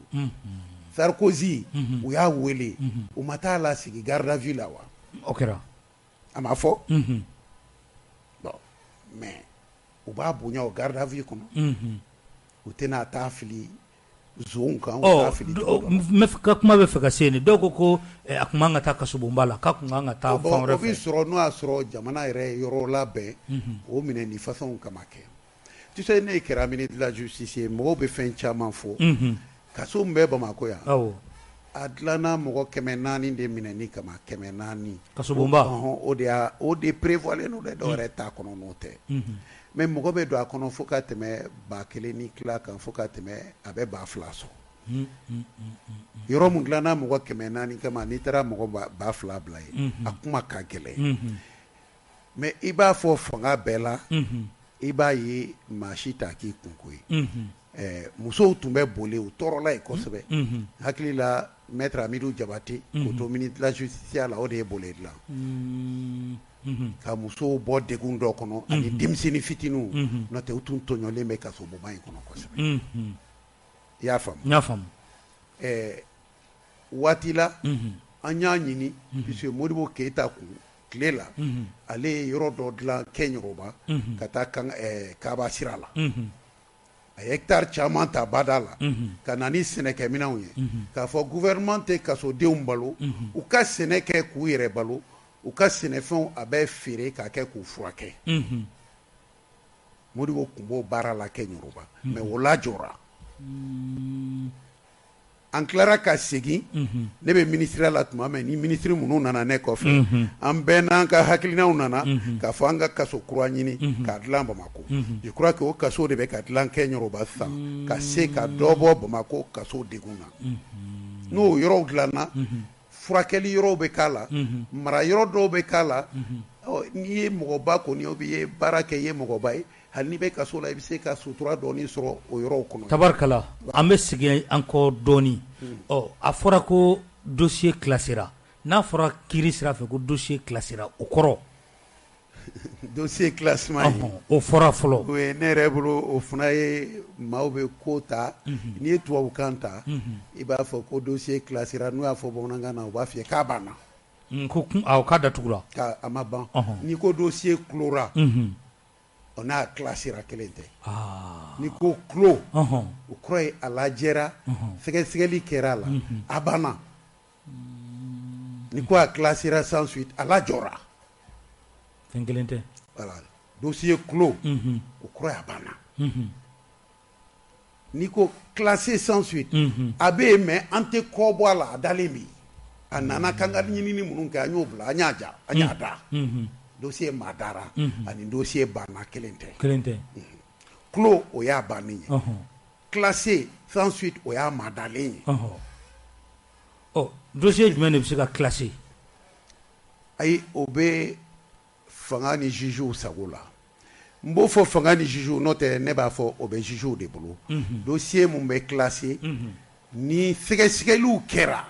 Sarkozy u y'a wele u ma taa la sigi garde à vue la wa o kɛra a ma fɔ mais u b'a bonya o garde à vue kɔnɔ u tɛna taa fili zon kan u t'a fili ka kuma bɛ fɛ ka se nin dɔw ko a kun man ka taa kasobonba la k'a kun kan ka taa fan wɛrɛ fɛ o bɛ sɔrɔ n'o y'a sɔrɔ jamana yɛrɛ yɔrɔ labɛn o minɛ ni façon kama kɛ tu sais ne kɛra ministre de la justice ye mɔgɔw bɛ fɛn caman fɔ kaso min bɛ Bamakɔ yan a dilanna mɔgɔ 400 de minɛni kama 400 kasobonba o de prévoilen don dɛ dɔw yɛrɛ t'a kɔnɔ n'o tɛ mais mɔgɔ bɛ don a kɔnɔ fo ka tɛmɛ 1000 ni tila kan fo ka tɛmɛ a bɛ 2000 sɔrɔ yɔrɔ mun dilanna mɔgɔ 400 kama n'i taara mɔgɔ 2000 bila ye a kuma ka gɛlɛn mais i b'a fɔ fanga bɛɛ la i b'a ye maa si t'a k'i kunko ye musow tun bɛ boli u tɔɔrɔla ye kosɛbɛ hakili la maître Amidou Jabate k'o to ministre de la justice la o de ye boli dilan ka musow bɔ degun dɔ kɔnɔ ani denmisɛnnin fitininw n'o tɛ u tun tɔɲɔlen bɛ kasobonba in kɔnɔ kosɛbɛ i y'a faamu? n y'a faamu. waati la an y'a ɲini puisque Modibo Keyita kun tile la ale ye yɔrɔ dɔ dilan Kɛɲɔgɔnba ka taa Kaaba sira la a ye hectare caman ta bada la ka na ni sɛnɛkɛminɛnw ye k'a fɔ gouvernement tɛ kasodenw balo u ka sɛnɛ kɛ k'u yɛrɛ balo u ka sɛnɛfɛnw a bɛ feere k'a kɛ k'u furakɛ Modibo kun b'o baara la Kɛɲɔgɔnba mais o lajɔra an tilara ka segin ne bɛ ministre la tuma min ni ministre minnu nana ne kɔfɛ an bɛɛ n'an ka hakilinaw nana k'a fɔ an ka kaso kura ɲini k'a dilan Bamako je crois que o kaso de bɛ ka dilan Kɛɲɔgɔnba sisan ka se ka dɔ bɔ Bamako kaso degun na n'o yɔrɔw dilanna furakɛli yɔrɔw bɛ k'a la mara yɔrɔ dɔw bɛ k'a la n'i ye mɔgɔba kɔni o b'i ye baara kɛ i ye mɔgɔba ye hali n'i bɛ kaso la i bɛ se ka sutura dɔɔni sɔrɔ o yɔrɔw kɔnɔ. Tabarikala an bɛ segin an kɔ dɔɔni a fɔra ko dossier classera n'a fɔra kiiri sira fɛ ko dossier classera o kɔrɔ dossier classement o fɔra fɔlɔ o ye ne yɛrɛ bolo o fana ye maaw bɛ ko ta n'i ye tubabukan ta i b'a fɔ ko dossier classera n'u y'a fɔ bamanankan na u b'a f'i ye k'a banna ko k'a datugura a ma ban n'i ko dossier clora o n'a classera kelen tɛ n'i ko clos o kɔrɔ ye a lajɛra sɛgɛsɛgɛli kɛra a la a banna n'i ko a classera sans suite a lajɔra fɛn kelen tɛ voilà dossier clos o kɔrɔ ye a banna n'i ko classé sans suite a bɛ yen mais an tɛ kɔ bɔ a la a dalen bi a nana kan ka ɲinini minnu kɛ an y'o bila an y'a ja an y'a da dossier madara ani dossier banna kelen tɛ clos o y'a bannen ye classé sans suite o y'a madalen ye dossier jumɛn de bɛ se ka classé ayi o bɛ fanga ni jugew sago la n b'o fɔ fanga ni jugew n'o tɛ ne b'a fɔ o bɛ jugew de bolo dossier mun bɛ classé ni sɛgɛsɛgɛliw kɛra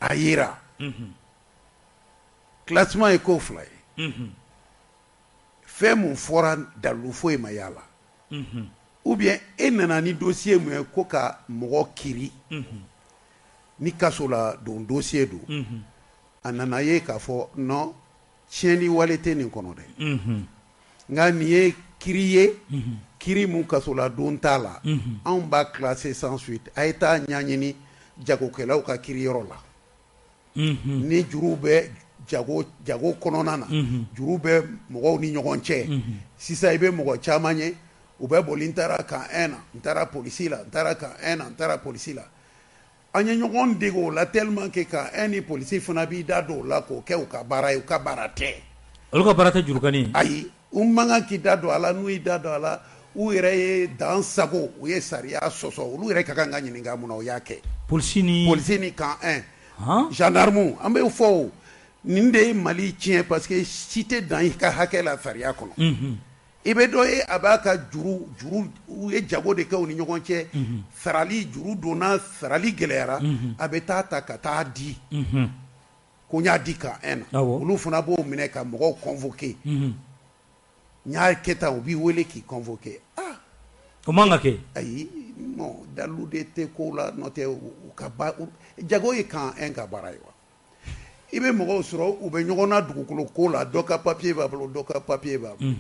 a yera classement ye ko fila ye fɛn mun fɔra dalu foyi ma y'a la ou bien e nana ni dossier mun ye ko ka mɔgɔ kiri ni kaso la don dossier don a nana ye k'a fɔ non tiɲɛni wale tɛ nin kɔnɔ dɛ nka nin ye kiri ye kiri mun kaso la don t'a la anw b'a classé sans suite a ye taa ɲɛɲini jagokɛlaw ka kiriyɔrɔ la ni juru bɛ jago kɔnɔna na juru bɛ mɔgɔw ni ɲɔgɔn cɛ sisan i bɛ mɔgɔ caman ye u bɛ boli n taara kan 1 na n taara polisi la n taara kan 1 na n taara polisi la an ye ɲɔgɔn dege o la tellement que kan 1 ni polisi fana b'i da don o la k'o kɛ u ka baara ye u ka baara tɛ olu ka baara tɛ jurukani ayi u man kan k'i da don a la n'u y'i da don a la u yɛrɛ ye dan sago u ye sariya sɔsɔ olu yɛrɛ ka kan ka ɲininka mun na o y'a kɛ polisi ni kan 1 gendarme an bɛ fɔ o nin de ye Mali tiɲɛ parce que si tɛ dan i ka hakɛ la sariya kɔnɔ i bɛ dɔ ye a b'a ka juru u ye jago de kɛ u ni ɲɔgɔn cɛ sarali juru donna sarali gɛlɛyara a bɛ taa ka taa di ko n y'a di kan 1 na olu fana b'o minɛ ka mɔgɔw convoquer n y'a kɛ tan u b'i wele k'i convoquer o man ka kɛ ayi non dalu de tɛ ko la n'o tɛ u ka jago ye kan 1 ka baara ye wa i bɛ mɔgɔw sɔrɔ u bɛ ɲɔgɔn na dugukolo ko la dɔ ka papier b'a bolo dɔ ka papier b'a bolo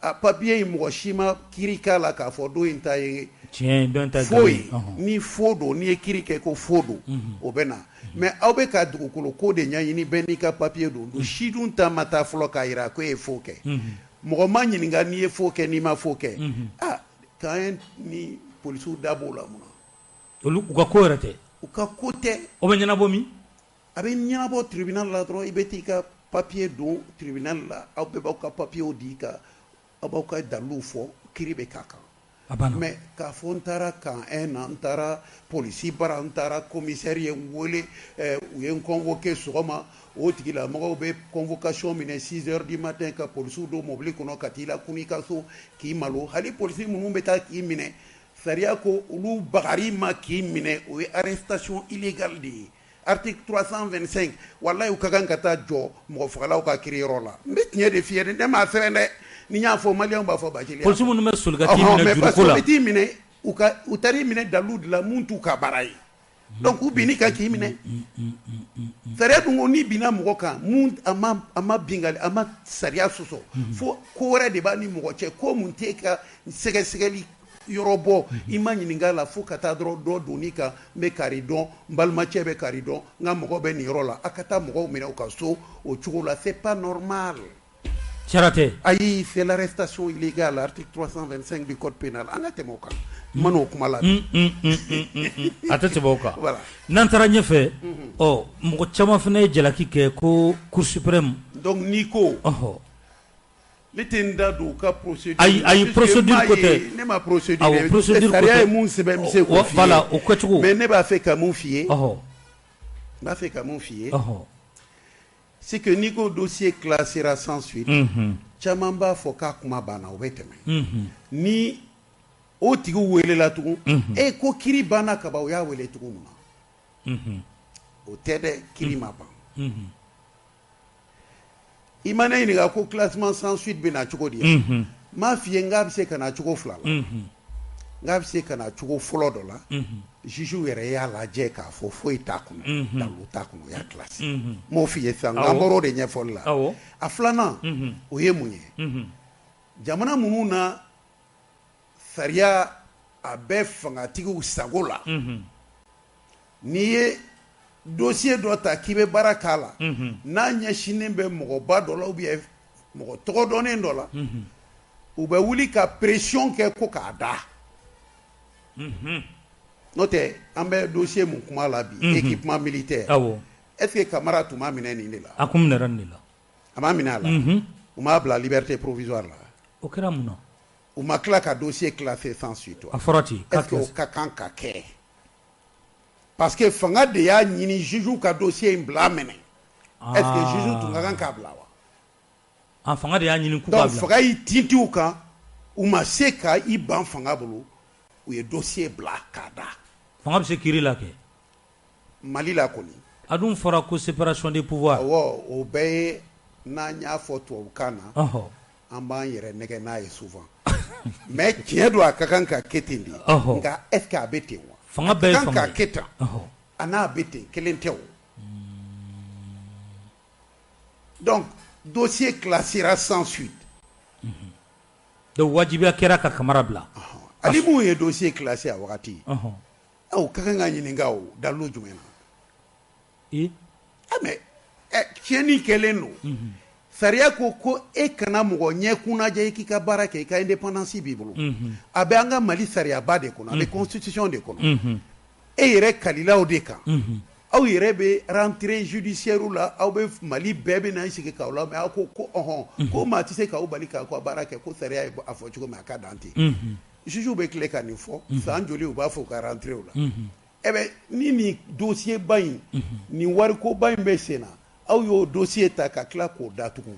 a papier in mɔgɔ si ma kiiri k'a la k'a fɔ don in ta ye fo ye ni fo don n'i ye kiiri kɛ ko fo don o bɛ na mais aw bɛ ka dugukolo ko de ɲɛɲini bɛɛ n'i ka papier don si dun ta ma taa fɔlɔ k'a jira ko e ye fo kɛ mɔgɔ ma ɲininka n'i ye fo kɛ n'i ma fo kɛ k'an ni polisiw da b'o la mun na olu u ka ko yɛrɛ tɛ u ka ko tɛ o bɛ ɲɛnabɔ min a bɛ ɲɛnabɔ tribunal la dɔrɔn i bɛ t'i ka papier don tribunal la aw bɛɛ b'aw ka papier di ka aw b'aw ka dalilu fɔ kiiri bɛ k'a kan mais k'a fɔ n taara kan n taara polisi bara n taara commissaire ye n wele u ye n convoqué sɔgɔma o tigilamɔgɔw bɛ convocation minɛ 6 heures du matin ka polisiw don mobili kɔnɔ ka t'i la kun i ka so k'i malo hali polisi minnu bɛ taa k'i minɛ sariya ko olu bagari ma k'i minɛ o ye arrestation illégale de ye article 325 wallahi u ka kan ka taa jɔ mɔgɔ fagalaw ka kiiriyɔrɔ la n bɛ tiɲɛ de f'i ye ne m'a sɛbɛn dɛ ni y'a fɔ maliyɛnw b'a fɔ bacili polisi minnu bɛ soli ka t'i minɛ juruko la mais t'i minɛ u taar'i minɛ dalilu de la mun t'u ka baara ye donc u binni ka k'i minɛ sariya dun ko n'i binna mɔgɔ kan mun a ma bingali a ma sariya sɔsɔ fo ko wɛrɛ de b'a ni mɔgɔ cɛ ko mun t'e ka sɛgɛsɛgɛli yɔrɔ bɔ i ma ɲininka la fo ka taa dɔrɔn dɔ donni kan n bɛ kari dɔn n balimacɛ bɛ kari dɔn n ka mɔgɔ bɛ nin yɔrɔ la a ka taa mɔgɔw minɛ u ka so o cogo la c'est pas normal. Charate. Ayi, c'est l'arrestation illégale, l'article 325 du code pénal. An ka tɛmɛ o kan. Mano kuma la. A tɛ tɛmɛ o kan. Voilà. N'an taara ɲɛfɛ, mɔgɔ caman fana ye jalaki kɛ ko Cour suprême. Donc n'i ko. Ne tɛ n da don u ka procédure. Ayi procédure ko tɛ. Ne ma procédure. Awɔ procédure ko tɛ. Sariya ye mun sɛbɛn n bɛ se k'o f'i ye. Voilà o kɛcogo. Mais ne b'a fɛ ka mun f'i ye. N b'a fɛ ka mun f'i ye. C'est que n'i ko dossier classera sans suite. Caman b'a fɔ k'a kuma banna o bɛ tɛmɛ. Ni o tigiw welela tugun. Ko kiiri banna ka ban o y'a wele tugun mun na. O tɛ dɛ kiiri ma ban. I ma ne ɲininka ko classement sans suite bɛ na cogo di yan. M'a f'i ye n k'a bɛ se ka na cogo fila la. N k'a bɛ se ka na cogo fɔlɔ dɔ la. Juge yɛrɛ y'a lajɛ k'a fɔ foyi t'a kɔnɔ dalilu t'a kɔnɔ o y'a classé n m'o f'i ye sisan an bɔr'o de ɲɛfɔli la a filanan o ye mun ye jamana minnu na sariya a bɛ fangatigiw sago la n'i ye dossier dɔ ta k'i bɛ baara k'a la n'a ɲɛsinnen bɛ mɔgɔba dɔ la ou bien mɔgɔ tɔgɔ dɔnnen dɔ la u bɛ wuli ka pression kɛ ko k'a da. N'o tɛ an bɛ dossier mun kuma la bi équipement militaire est-ce que Camara tun m'a minɛ nin de la. A kun minɛra nin de la. A m'a minɛ a la. U m'a bila liberté provisoire la. O kɛra mun na. U ma tila ka dossier classé sans suite. A fɔra ten. Est-ce que o ka kan ka kɛ. parce que fanga de y'a ɲini juge ka dossier in bila minɛ. est-ce que juge tun ka kan k'a bila wa. A fanga de y'a ɲini k'u k'a bila. donc fanga y'i tinti u kan u ma se ka i ban fanga bolo u ye dossier bila k'a da. Fanga bɛ se kiiri la kɛ. Mali la kɔni. A dun fɔra ko séparation des pouvoirs. Awɔ o bɛɛ ye n'an y'a fɔ tubabukan na. An b'an yɛrɛ nɛgɛ n'a ye souvent. mais tiɲɛ don a ka kan ka kɛ ten de. nka est-ce que a bɛ ten wa. Fanga bɛɛ ye fanga ye. a ka kan ka kɛ tan. a n'a bɛ ten kelen tɛ o. donc dossier classera sans suite. donc wajibiya kɛra ka Camara bila. ali mun ye dossier classé a wagati. aw ka kan ka ɲininka o dalilu jumɛn na. mais tiɲɛni kɛlen don. sariya ko e kana mɔgɔ ɲɛ kunnajɛ i k'i ka baara kɛ i ka indépendance b'i bolo. a bɛ an ka Mali sariyaba de kɔnɔ a bɛ constitution de kɔnɔ. e yɛrɛ kalilaw de kan. aw yɛrɛ bɛ rentrée judiciaire la aw bɛ Mali bɛɛ bɛ na sigi k'aw la mais aw ko ko maa tɛ se k'aw bali k'a ka baara kɛ ko sariya ye a fɔ cogo min a ka dan ten. juge bɛ tile ka nin fɔ san joli u b'a fɔ ka rentrée o la. ni nin dossier ba in nin warikoba in bɛ sen na aw y'o dossier ta ka tila k'o datugu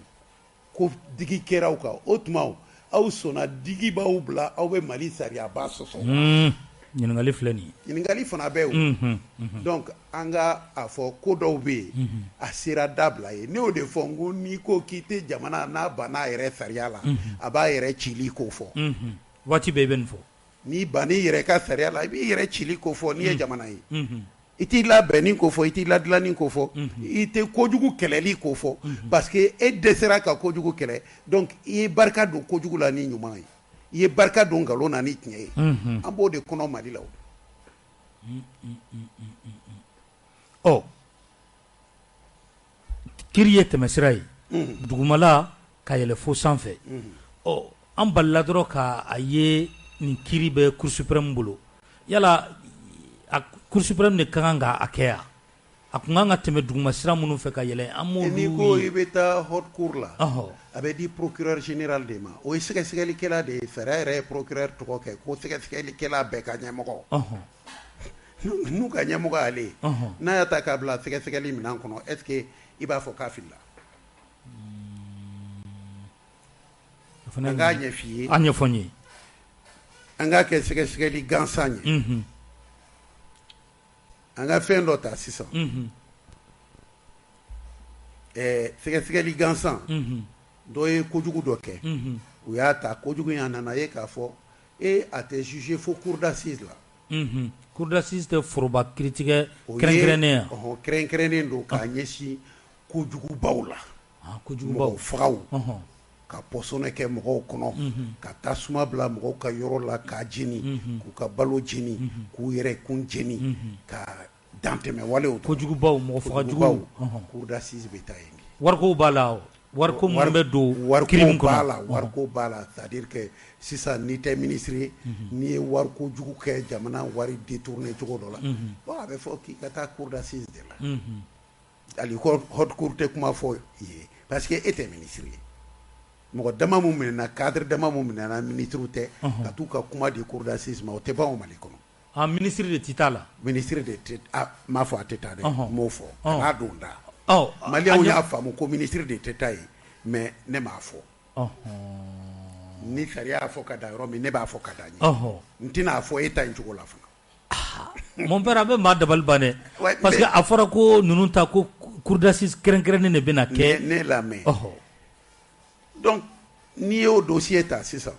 ko digi kɛra aw kan o tuma aw sɔnna digi b'aw bila aw bɛ Mali sariyaba sɔsɔ. ɲininkali filɛ nin ye. ɲininkali fana bɛ o. donc an ka a fɔ ko dɔw bɛ yen a sera dabila ye ne y'o de fɔ n ko n'i ko k'i tɛ jamana n'a banna a yɛrɛ sariya la a b'a yɛrɛ cili ko fɔ. waati bɛɛ i bɛ nin fɔ. n'i bann'i yɛrɛ ka sariya la i b'i yɛrɛ cili ko fɔ n'i ye jamana ye. i t'i labɛnni ko fɔ i t'i ladilanni ko fɔ i tɛ kojugu kɛlɛli ko fɔ parce que e dɛsɛra ka kojugu kɛlɛ donc i ye barika don kojugu la ni ɲuman ye i ye barika don nkalon na ni tiɲɛ ye an b'o de kɔnɔ Mali la o kiri ye tɛmɛsira ye dugumala ka yɛlɛ fo sanfɛ an balila dɔrɔn ka a ye nin kiri bɛ Cour suprême bolo yala Cour suprême de ka kan k'a kɛ yan a kun kan ka tɛmɛ dugumasira minnu fɛ ka yɛlɛ an m'olu n'i ko i bɛ taa haute cour la a bɛ di procureur général de ma o ye sɛgɛsɛgɛlikɛla de ye sariya yɛrɛ ye procureur tɔgɔ kɛ ko sɛgɛsɛgɛlikɛla bɛɛ ka ɲɛmɔgɔ n'u ka ɲɛmɔgɔ y'ale ye n'a y'a ta k'a bila sɛgɛsɛgɛli minɛn kɔnɔ est ce que i b'a fɔ k'a filila an k'a ɲɛf'i ye an ɲɛfɔ n ye an k'a kɛ sɛgɛsɛgɛli gansan ye an ka fɛn dɔ ta sisan sɛgɛsɛgɛli gansan dɔ ye kojugu dɔ kɛ u y'a ta kojugu in a nana ye k'a fɔ a tɛ juger fo cour d'assises la cour d'assises tɛ foroba kiiritigɛ kɛrɛnkɛrɛnnen yan kɛrɛnkɛrɛnnen don k'a ɲɛsin kojugubaw la mɔgɔ fagaw ka pɔsɔnɛ kɛ mɔgɔw kɔnɔ ka tasuma bila mɔgɔw ka yɔrɔ la k'a jeni k'u ka balo jeni k'u yɛrɛ kun jeni ka dantɛmɛ walew kojugubaw mɔgɔ fagajuguw cour d'assises bɛ taa yen wariko b'a la wariko minnu bɛ don kiiri min kɔnɔ wariko b'a la c'est à dire que sisan n'i tɛ ministre ye n'i ye wariko jugu kɛ jamana wari détourné cogo dɔ la bon a bɛ fɔ k'i ka taa cour d'assises de la hali haute cour tɛ kuma fɔ ye parce que e tɛ ministre ye mɔgɔ dama mun minɛna cadre dama mun minɛna ministre tɛ ka t'u ka kuma di cour d'assises ma o tɛ ban o Mali kɔnɔ ministre de tɛ taa la ministre de tɛ m'a fɔ a tɛ taa dɛ m'o fɔ kan'a don da Maliyɛnw y'a faamu ko ministre de tɛ taa yen mais ne m'a fɔ ni sariya y'a fɔ ka da yɔrɔ min ne b'a fɔ ka da ɲɛ n tɛna fɔ e ta in cogo la fana mon père a bɛ maa dabali ban dɛ parce que a fɔra ko ninnu ta ko cour d'assises kɛrɛnkɛrɛnnen de bɛna kɛ ne lamɛn donc n'i y'o dossier ta sisan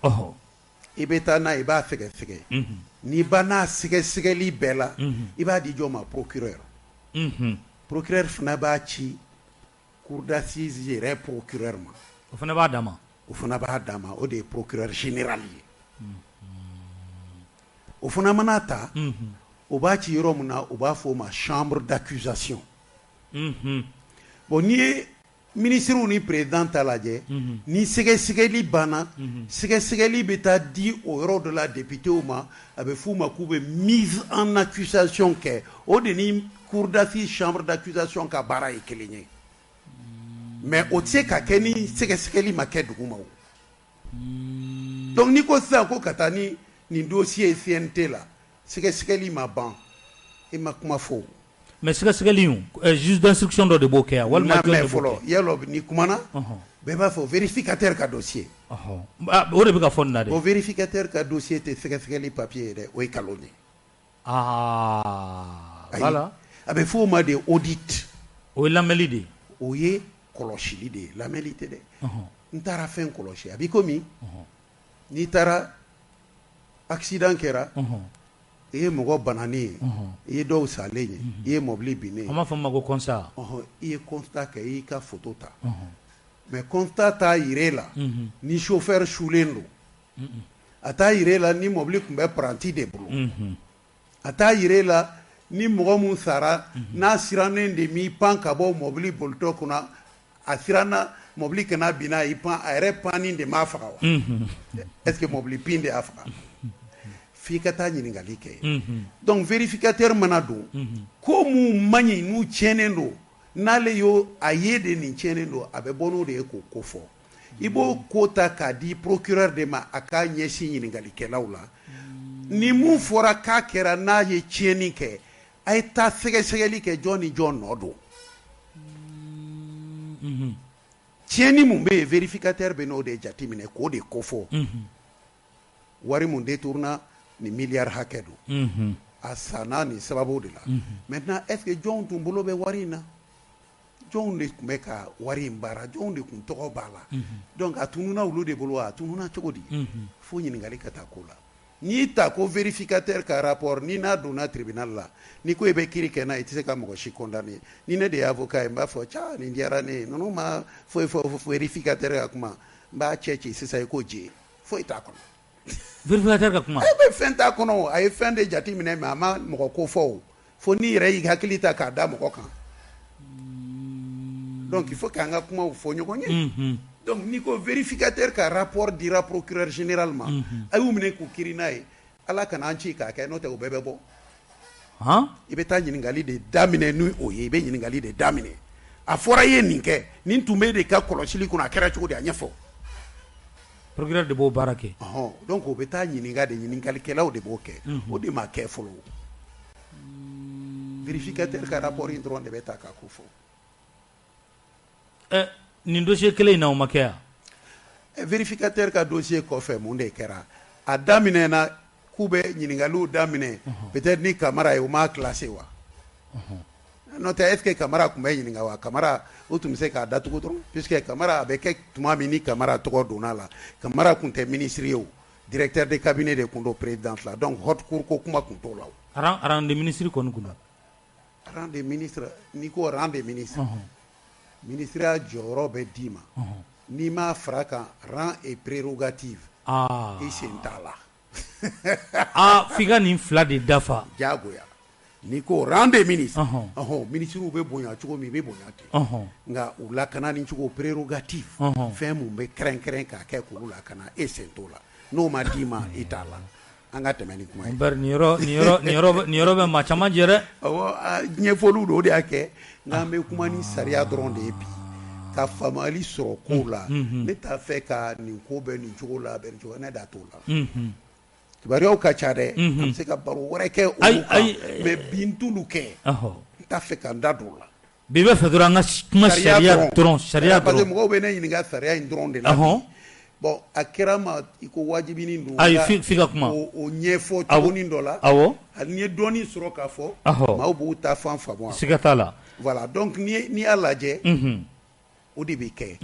i bɛ taa n'a ye i b'a sɛgɛsɛgɛ n'i ba n'a sɛgɛsɛgɛli bɛɛ la i b'a di jɔn ma procureur procureur fana b'a ci cour d'assises yɛrɛ procureur ma o fana b'a dama o de ye procureur général ye o fana mana ta o b'a ci yɔrɔ min na o b'a fɔ o ma chambre d'accusation bon n'i ye ministre ni président ta lajɛ ni sɛgɛsɛgɛli banna sɛgɛsɛgɛli bɛ taa di o yɔrɔ dɔ la députéw ma a bɛ f'u ma k'u bɛ mise en accusation kɛ o de ni cour d'assises chambre d'accusation ka baara ye kelen ye mais o tɛ se ka kɛ ni sɛgɛsɛgɛli ma kɛ duguma o donc n'i ko sisan ko ka taa ni nin dossier ye CNT la sɛgɛsɛgɛli ma ban e ma kuma fɔ mais sɛgɛsɛgɛli juge d'instruction dɔ de b'o kɛ yan walima jɔn de b'o kɛ yalɔ ni kumana bɛɛ b'a fɔ vérificateur ka dossier o de bɛ ka fɔ nin na de o vérificateur ka dossier tɛ sɛgɛsɛgɛli papier ye dɛ o ye nkalon ye voilà a bɛ fɔ o ma de audit o ye lamɛnli de ye o ye kɔlɔsili de ye lamɛnli tɛ dɛ n taara fɛn kɔlɔsi a b'i komi n'i taara accident kɛra i ye mɔgɔ bananen ye i ye dɔw salen ye i ye mɔbili binnen ye an b'a fɔ min ma ko constat i ye constat kɛ i y'i ka photo ta mais constat t'a yir'e la ni chauffeur sulen don a t'a yir'e la ni mɔbili tun bɛ paranti de bolo a t'a yir'e la ni mɔgɔ mun sara n'a sirannen de m'i pan ka bɔ mɔbili bolitɔ kunna a siranna mɔbili kana bin n'a y'i pan a yɛrɛ panni de m'a faga wa est ce que mɔbili pin de y'a faga f'i ka taa ɲininkali kɛ donc vérificateur mana don ko mun man ɲi n'u tiɲɛnen don n'ale y'o a ye de nin tiɲɛnen don a bɛ bɔ n'o de ye k'o ko fɔ i b'o ko ta k'a di procureur de ma a k'a ɲɛsin ɲininkalikɛlaw la ni mun fɔra k'a kɛra n'a ye tiɲɛni kɛ a ye taa sɛgɛsɛgɛli kɛ jɔn ni jɔn nɔ don tiɲɛni mun bɛ yen vérificateur bɛ n'o de jateminɛ k'o de ko fɔ wari mun détourna ni miliyari hakɛ don a sanna nin sababu de la maintenant est ce que jɔnw tun bolo bɛ wari in na jɔnw de tun bɛ ka wari in baara jɔnw de tun tɔgɔ b'a la donc a tununa olu de bolo a tununa cogo di fo ɲininkali ka taa ko la n'i ta ko vérificateur ka rapport ni n'a donna tribunal la ni ko i bɛ kiiri kɛ n'a ye i tɛ se ka mɔgɔ si condamné ni ne de ye avocat ye n b'a fɔ ca nin diyara ne ye ninnu ma foyi fɔ vérificateur ka kuma n b'a cɛ ci sisan i ko je foyi t'a kɔnɔ. Vérificateur ka kuma. a bɛ fɛn t'a kɔnɔ a ye fɛn de jate minɛ mais a ma mɔgɔ ko fɔ o fo n'i yɛrɛ y'i hakili ta k'a da mɔgɔ kan. Donc il faut qu'an ka kumaw fɔ ɲɔgɔn ye. Donc n'i ko vérificateur ka rapport dira procureur général ma a y'u minɛ k'u kiiri n'a ye ala kana an ci k'a kɛ n'o tɛ o bɛɛ bɛ bɔ. I bɛ taa ɲininkali de daminɛ ni o ye i bɛ ɲininkali de daminɛ a fɔra i ye nin kɛ nin tun bɛ de ka kɔlɔsili kɔnɔ a kɛra cogo di a ɲɛfɔ. Procureur de b'o baara kɛ. Donc o bɛ taa ɲininka de ɲininkalikɛlaw de b'o kɛ o de ma kɛ fɔlɔ. Vérificateur ka rapport in dɔrɔn de bɛ ta k'a ko fɔ. Nin dossier kelen in na o ma kɛ yan. Vérificateur ka dossier kɔfɛ mun de kɛra a daminɛna k'u bɛ ɲininkaliw daminɛ peut-être ni Kamara ye o m'a classé wa. N'o tɛ est-ce que Kamara tun bɛ ɲininka wa Kamara o tun bɛ se k'a datugu dɔrɔn puisque Kamara a bɛ kɛ tuma min ni Kamara tɔgɔ donna la Kamara tun tɛ ministre ye o directeur de cabinet de tun don président la donc haute cour ko kuma tun t'o la o. Rang de ministre kɔni kun don. Rang de ministre n'i ko rang de ministre. Ministère jɔyɔrɔ bɛ d'i ma n'i m'a fara kan rang et prérogative i sen t'a la. F'i ka nin fila de dafa. Diyagoya n'i ko rang de ministre ministres bɛ bonya cogo min i bɛ bonya ten nka u lakana ni cogo prérogative fɛn mun bɛ kɛrɛnkɛrɛn k'a kɛ k'olu lakana e sen t'o la n'o ma d'i ma i t'a la an ka tɛmɛ ni kuma ye. Bari nin yɔrɔ bɛ maa caman jɛ dɛ. Ɲɛfɔliw de o de y'a kɛ n'an bɛ kuma ni sariya dɔrɔn de ye bi ka faamuyali sɔrɔ kow la ne t'a fɛ ka nin ko bɛ nin cogo la bɛ nin cogo ne da t'o la. Kibaruyaw ka ca dɛ an bɛ se ka baro wɛrɛ kɛ olu kan mais bi n t'olu kɛ n t'a fɛ ka n da don o la. Bi bɛ fɛ dɔrɔn an ka kuma sariya dɔrɔn. Parce que mɔgɔw bɛ ne ɲininka sariya in dɔrɔn de la bi. Bon a kɛra ma i ko wajibinin don f'i ka kuma o ɲɛfɔ cogonin dɔ la hali n'i ye dɔɔnin sɔrɔ k'a fɔ maaw b'u ta fan faamu. Siga t'a la. Voilà donc n'i y'a lajɛ o de bɛ kɛ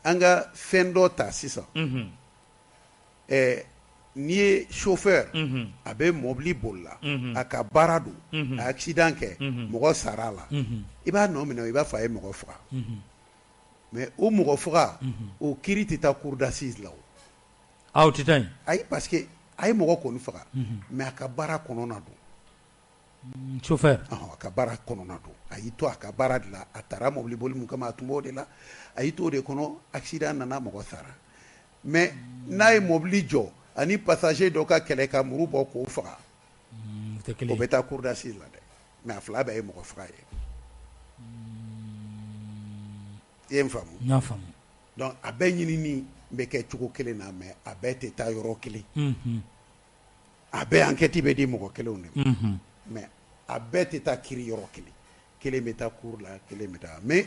an ka fɛn dɔ ta sisan n'i ye chauffeur a bɛ mobili bolila a ka baara don a accident kɛ mɔgɔ sara a la i b'a nɔ minɛ i b'a fɔ a ye mɔgɔ faga mais o mɔgɔ faga o kiiri tɛ taa cour d'assises la o. O tɛ taa yen. Ayi parce que a ye mɔgɔ kɔni faga mais a ka baara kɔnɔna don. Chauffeur. A ka baara kɔnɔna don a y'i to a ka baara de la a taara mobili boli mun kama a tun b'o de la a y'i to o de kɔnɔ accident nana mɔgɔ sara mais n'a ye mobili jɔ ani passager dɔ ka kɛlɛ ka muru bɔ k'o faga o bɛ taa cour d'assises la dɛ mais a fila bɛɛ ye mɔgɔ faga ye. I ye n faamu. N y'a faamu. Donc a bɛɛ ɲinini bɛ kɛ cogo kelen na mais a bɛɛ tɛ taa yɔrɔ kelen. A bɛɛ enquête bɛ di mɔgɔ kelenw de ma mais a bɛɛ tɛ taa kiiri yɔrɔ kelen kelen bɛ taa cour la kelen bɛ taa mais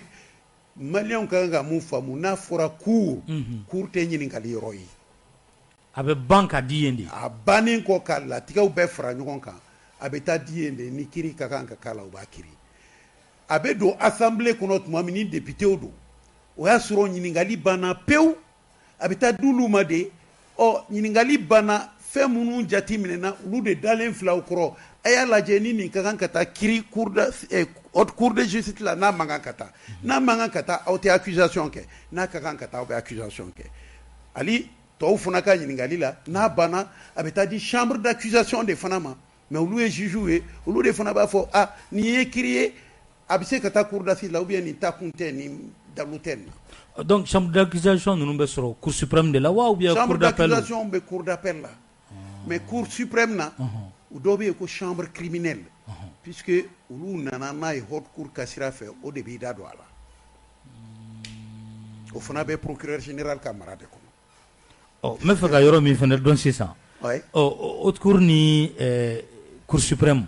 maliyɛnw ka kan ka mun faamu n'a fɔra cour tɛ ɲininkali yɔrɔ ye. A bɛ ban ka di yen de. A bannen kɔ ka latigɛw bɛɛ fara ɲɔgɔn kan a bɛ taa di yen de ni kiiri ka kan ka k'a la u b'a kiiri. A bɛ don assemblée kɔnɔ tuma min ni députéw don o y'a sɔrɔ ɲininkali banna pewu a bɛ taa d'olu ma de ɲininkali banna fɛn minnu jate minɛna olu de dalen filaw kɔrɔ a y'a lajɛ ni nin ka kan ka taa kiiri haute cour de justice la n'a man kan ka taa n'a man kan ka taa aw tɛ accusation kɛ n'a ka kan ka taa aw bɛ accusation kɛ hali tɔw fana ka ɲininkali la n'a banna a bɛ taa di chambre d'accusation de fana ma mais olu ye juges ye olu de fana b'a fɔ nin ye kiiri ye a bɛ se ka taa cour d'assises la ou bien nin ta kun tɛ nin dalu tɛ nin na. Donc chambre d'accusation ninnu bɛ sɔrɔ cour suprême de la wa ou bien cour d'appel. Chambre d'accusation bɛ cour d'appel la mais cour suprême na u dɔw bɛ yen ko chambre criminelle puisque olu nana n'a ye haute cour ka sira fɛ o de b'i da don a la o fana bɛ procureur général ka mara de kɔnɔ. N bɛ fɛ ka yɔrɔ min fana dɔn sisan haute cour ni cour suprême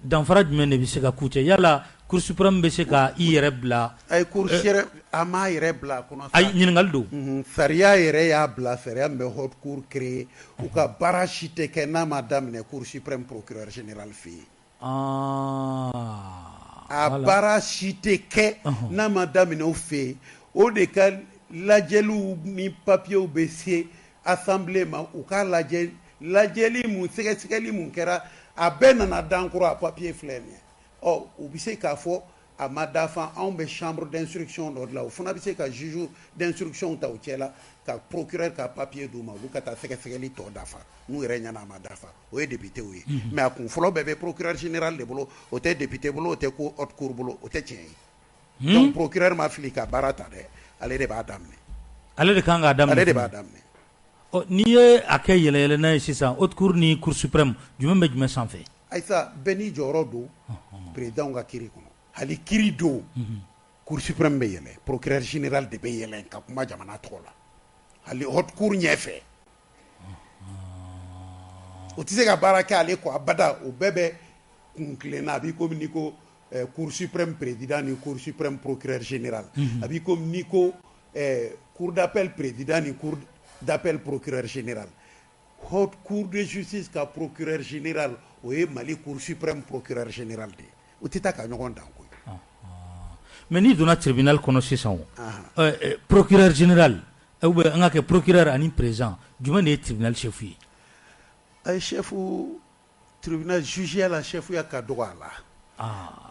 danfara jumɛn de bɛ se ka k'u cɛ yala cour suprême bɛ se ka i yɛrɛ bila. Ayi cour suprême a m'a yɛrɛ bila a kɔnɔ. Ayi ɲininkali don. Sariya yɛrɛ y'a bila sariya min bɛ haute cour créer u ka baara si tɛ kɛ n'a ma daminɛ cour suprême procureur général fɛ yen. A baara si tɛ kɛ n'a ma daminɛ o fɛ yen o de ka lajɛliw ni papiyew bɛ se assemblée ma u k'a lajɛ lajɛli mun sɛgɛsɛgɛli mun kɛra a bɛɛ nana dan kɔrɔ a papier filɛ nin ye u bɛ se k'a fɔ a ma dafa anw bɛ chambre d'instruction dɔ de la o fana bɛ se ka juge d'instruction ta o cɛ la ka procureur ka papier d'u ma olu ka taa sɛgɛsɛgɛli tɔ dafa n'u yɛrɛ ɲɛna a ma dafa o ye député ye mais a kun fɔlɔ bɛɛ bɛ procureur général de bolo o tɛ député bolo o tɛ ko haute cour bolo o tɛ tiɲɛ ye donc procureur ma fili ka baara ta dɛ ale de b'a daminɛ ale de kan k'a daminɛ ale de b'a daminɛ n'i ye a kɛ yɛlɛyɛlɛ n'a ye sisan haute cour ni cour suprême jumɛn bɛ jumɛn sanfɛ ayisa bɛɛ n'i jɔyɔrɔ don président ka kiiri kɔnɔ hali kiiri don cour suprême bɛ yɛlɛ procureur général de bɛ yɛlɛ ka kuma jamana tɔgɔ la hali haute cour ɲɛfɛ o tɛ se ka baara kɛ ale kɔ abada o bɛɛ bɛ kun tilenna a b'i komi n'i ko cour suprême président ni cour suprême procureur général a b'i komi n'i ko cour d'appel président ni cour d'appel procureur général haute cour de justice ka procureur général o ye Mali cour suprême procureur général de ye o tɛ taa ka ɲɔgɔn dan koyi mais n'i donna tribunal kɔnɔ sisan procureur général ou bien an ka kɛ procureur ani président jumɛn de ye tribunal chef ye a ye chef tribunal juge la chef ya ka dɔgɔ a la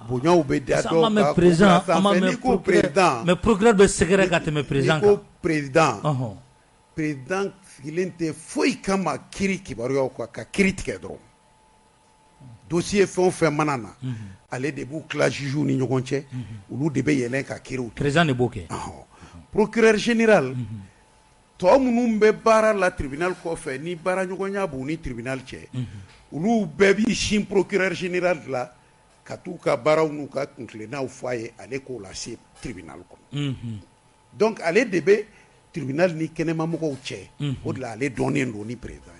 bonyaw bɛ da dɔw mais président n'i ko président mais procureur bɛ sɛgɛrɛ ka tɛmɛ président kan n'i ko président président sigilen tɛ foyi kama kiiri kibaruyaw kan ka kiiri tigɛ dɔrɔn dossier fɛn o fɛn mana na ale de b'u tila jugew ni ɲɔgɔn cɛ olu de bɛ yɛlɛn ka kiiriw président de b'o kɛ procureur général tɔ minnu bɛ baara la tribunal kɔfɛ ni baara ɲɔgɔnya b'u ni tribunal cɛ olu bɛɛ b'i sin procureur général la ka t'u ka baaraw n'u ka kuntilennaw fɔ a ye ale k'o lase tribunal kɔnɔ donc ale de bɛ tribunal ni kɛnɛmamɔgɔw cɛ o de la ale dɔnnen don ni président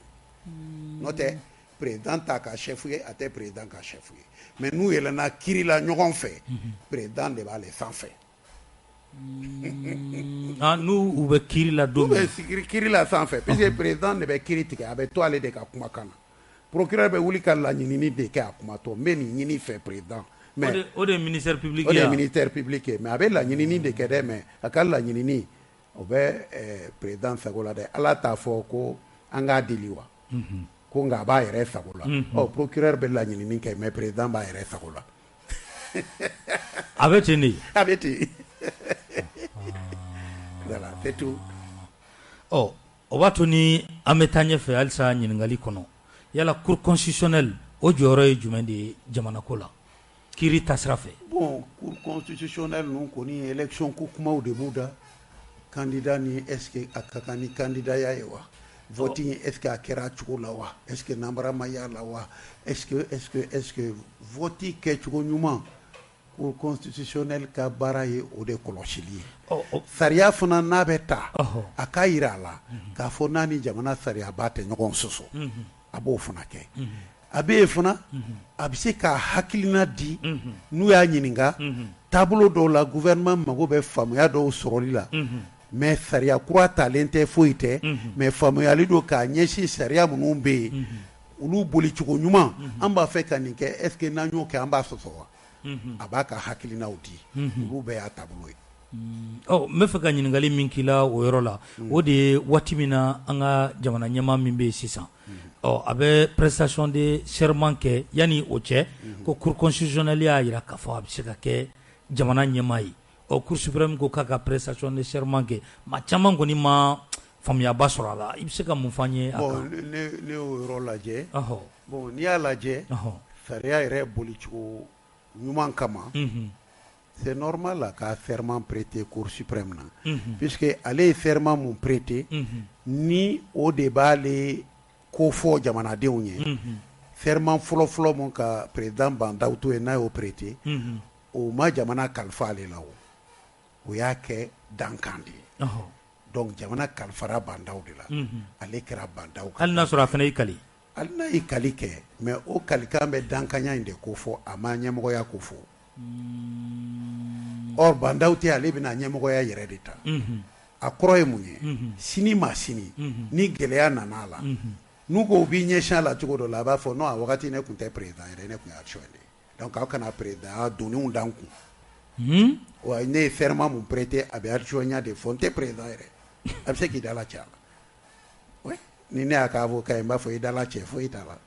ye n'o tɛ président t'a ka chef ye a tɛ président ka chef ye mais n'u yɛlɛnna kiiri la ɲɔgɔn fɛ président de b'ale sanfɛ n'u bɛ kiiri la don min kiiri la sanfɛ puisque président de bɛ kiiri tigɛ a bɛ to ale de ka kumakan na procureur bɛ wuli ka laɲinini de kɛ a kumatɔ n bɛ nin ɲini fɛ président mais o de ye ministère public ye o de ye ministère public ye mais a bɛ laɲinini de kɛ dɛ mais a ka laɲinini o bɛ président sago la dɛ ala t'a fɔ ko an k'a deli wa ko nka a b'a yɛrɛ sago la procureur bɛ laɲinini kɛ mais président b'a yɛrɛ sago la a bɛ ten de a bɛ ten voilà c'est tout o b'a to ni an bɛ taa ɲɛfɛ halisa ɲininkali kɔnɔ yala cour constitutionnelle o jɔyɔrɔ ye jumɛn de ye jamana ko la kiiri tasira fɛ bon cour constitutionnelle ninnu kɔni élection ko kumaw de b'u da candidat ni est ce que a ka kan ni candidat ya ye wa voting est ce que a kɛra cogo la wa est ce que namara ma y'a la wa est ce que vote kɛcogo ɲuman cour constitutionnelle ka baara ye o de kɔlɔsili ye sariya fana n'a bɛ ta a k'a yira a la k'a fɔ n'a ni jamana sariya b'a tɛ ɲɔgɔn sɔsɔ a b'o fana kɛ a bɛ yen fana a bɛ se ka hakilina di n'u y'a ɲininka taabolo dɔw la gouvernement mago bɛ faamuya dɔw sɔrɔli la mais sariya kura talen tɛ foyi tɛ mais faamuyali don k'a ɲɛsin sariya minnu bɛ yen olu bolicogo ɲuman an b'a fɛ ka nin kɛ est ce que n'an y'o kɛ an b'a sɔsɔ wa a b'a ka hakilinaw di olu bɛɛ y'a taabolo ye n bɛ fɛ ka ɲininkali min k'i la o yɔrɔ la o de ye waati min na an ka jamana ɲɛmaa min bɛ yen sisan a bɛ prestation de serment kɛ yanni o cɛ ko cour constitutionnelle y'a jira k'a fɔ a bɛ se ka kɛ jamana ɲɛmaa ye cour suprême ko k'a ka prestation de serment kɛ maa caman kɔni ma faamuyaba sɔrɔ a la i bɛ se ka mun fɔ an ye a kan bon ne y'o yɔrɔ lajɛ bon n'i y'a lajɛ sariya yɛrɛ bolicogo ɲuman kama c'est normal la ka serment prêter cour suprême na puisque ale ye serment mun prêter ni o de b'ale ko fɔ jamanadenw ye serment fɔlɔfɔlɔ mun ka président Bandaw to ye n'a y'o prêter o ma jamana kalifa ale la o y'a kɛ dankan de ye donc jamana kalifara Bandaw de la ale kɛra Bandaw hali n'a sɔrɔ a fana y'i kali hali n'a y'i kali kɛ mais o kalikan bɛ dankaɲa in de ko fɔ a ma ɲɛmɔgɔya ko fɔ or Bandaw tɛ ale bɛna ɲɛmɔgɔya yɛrɛ de ta a kɔrɔ ye mun ye sini ma sini ni gɛlɛya nana a la n'u ko u b'i ɲɛsin a la cogo dɔ la a b'a fɔ non a wagati ne tun tɛ président yɛrɛ ne tun ye adjoint de ye donc aw kana président donniw d'an kun wa ne ye serment mun prêter a bɛ adjoint de fɔ n tɛ président yɛrɛ a bɛ se k'i da la cɛ a la ni ne y'a ka avocat ye n b'a fɔ i dala cɛ foyi t'a la.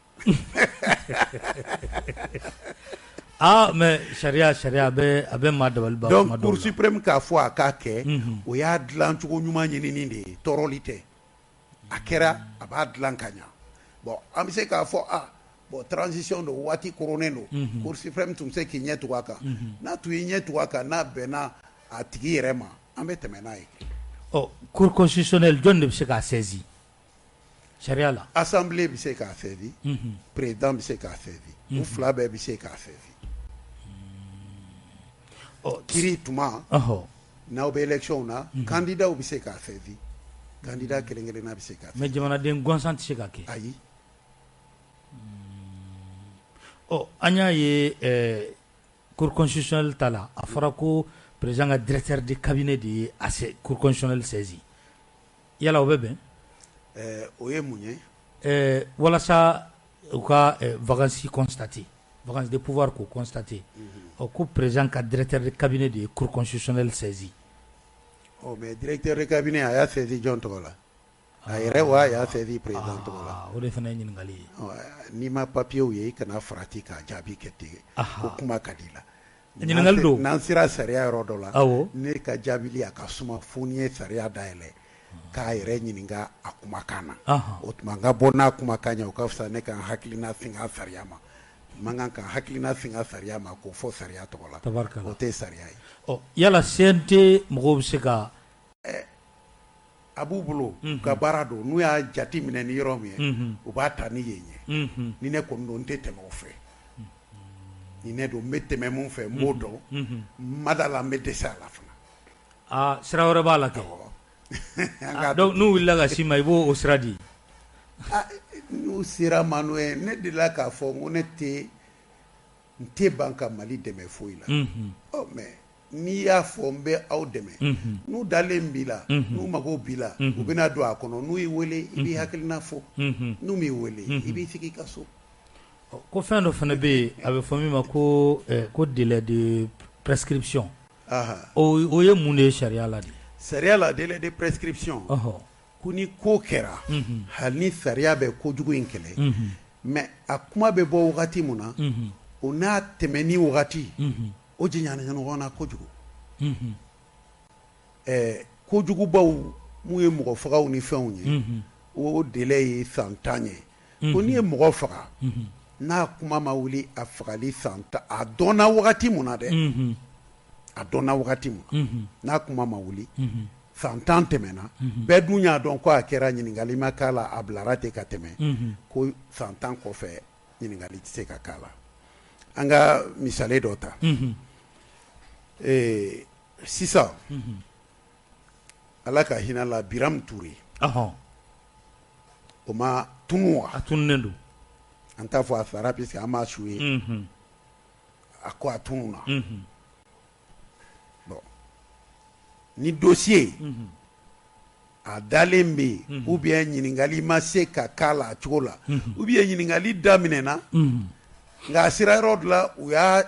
Ah mais charia a bɛ maa dabali ban donc cour suprême k'a fɔ a k'a kɛ o y'a dilan cogo ɲuman ɲinini de ye tɔɔrɔli tɛ a kɛra a b'a dilan ka ɲa bon an bɛ se k'a fɔ bon transition don waati koronnen don cour suprême tun bɛ se k'i ɲɛ tugu a kan n'a tun y'i ɲɛ tugu a kan n'a bɛnna a tigi yɛrɛ ma an bɛ tɛmɛ n'a ye. cour constitutionnelle jɔn de bɛ se k'a saisi charia la. assemblée bɛ se k'a saisi président bɛ se k'a saisi u fila bɛɛ bɛ se k'a saisi. kiri tuma n'aw bɛ élection na candidat bɛ se k'a saisi candidat kelen-kelenna bɛ se k'a saisi. mais jamanaden gansan tɛ se ka kɛ. ayi. an y'a ye cour constitutionnelle ta la a fɔra ko président ka directeur de cabinet de ye a cour constitutionnelle saisi yala o bɛ bɛn. o ye mun ye. walasa u ka vacances constaté vacance de pouvoir ko constaté ko président ka directeur de cabinet de ye cour constitutionnelle saisi. mais directeur de cabinet a y'a saisi jɔn tɔgɔ la. a yɛrɛ wa a y'a saisi président tɔgɔ la. o de fana ye ɲininkali ye. n'i ma papiyew ye i kana farati k'a jaabi kɛ ten ko kuma ka di la. ɲininkali don. n'an sera sariya yɔrɔ dɔ la. awɔ. ne ka jaabili a ka suma fo n'i ye sariya dayɛlɛ k'a yɛrɛ ɲininka a kumakan na. o tuma n ka bɔ n'a kumakan ye o ka fisa ne ka n hakilina singa sariya ma. man kan ka hakilina singa sariya ma k'o fɔ sariya tɔgɔ la. tabarikala. o tɛ sariya ye. yala CNT mɔgɔw bɛ se ka. a b'u bolo u ka baara don n'u y'a jate minɛ ni yɔrɔ min ye u b'a ta ni yen ye ni ne kɔni don n tɛ tɛmɛ o fɛ ni ne don n bɛ tɛmɛ mun fɛ n b'o dɔn n ma da la n bɛ dɛsɛ a la fana. sira wɛrɛ b'a la kɛ. donc n'u wulila ka s'i ma i b'o sira di. n'u sera ma n'o ye ne delila k'a fɔ n ko n tɛ ban ka Mali dɛmɛ foyi la. mais n'i y'a fɔ n bɛ aw dɛmɛ n'u dalen b'i la n'u mago b'i la u bɛna don a kɔnɔ n'u y'i wele i b'i hakilina fɔ n'u m'i wele i b'i sigi i ka so. ko fɛn dɔ fana bɛ yen a bɛ fɔ min ma ko délai de prescription o ye mun de ye sariya la de. sariya la délai de prescription ko ni ko kɛra hali ni sariya bɛ kojugu in kɛlɛ mais a kuma bɛ bɔ wagati mun na o n'a tɛmɛni wagati o janyana ɲɔgɔn na kojugu. kojugubaw mun ye mɔgɔ fagaw ni fɛnw ye o délai ye san 10 ye ko n'i ye mɔgɔ faga n'a kuma ma wuli a fagali san 10 a dɔnna wagati mun na dɛ a dɔnna wagati mun n'a kuma ma wuli san 10 tɛmɛna bɛɛ dun y'a dɔn ko a kɛra ɲininkali ma k'a la a bilara ten ka tɛmɛ ko san 10 kɔfɛ ɲininkali tɛ se ka k'a la. an ka misali dɔ ta sisan ala ka hinɛ la Biram Ture o ma tunu wa. a tununnen don. an t'a fɔ a sara puisque an m'a su ye a ko a tununa bon ni dossier a dalen bɛ yen ou bien ɲininkali ma se ka k'a la a cogo la ou bien ɲininkali daminɛna nka a sera yɔrɔ dɔ la u y'a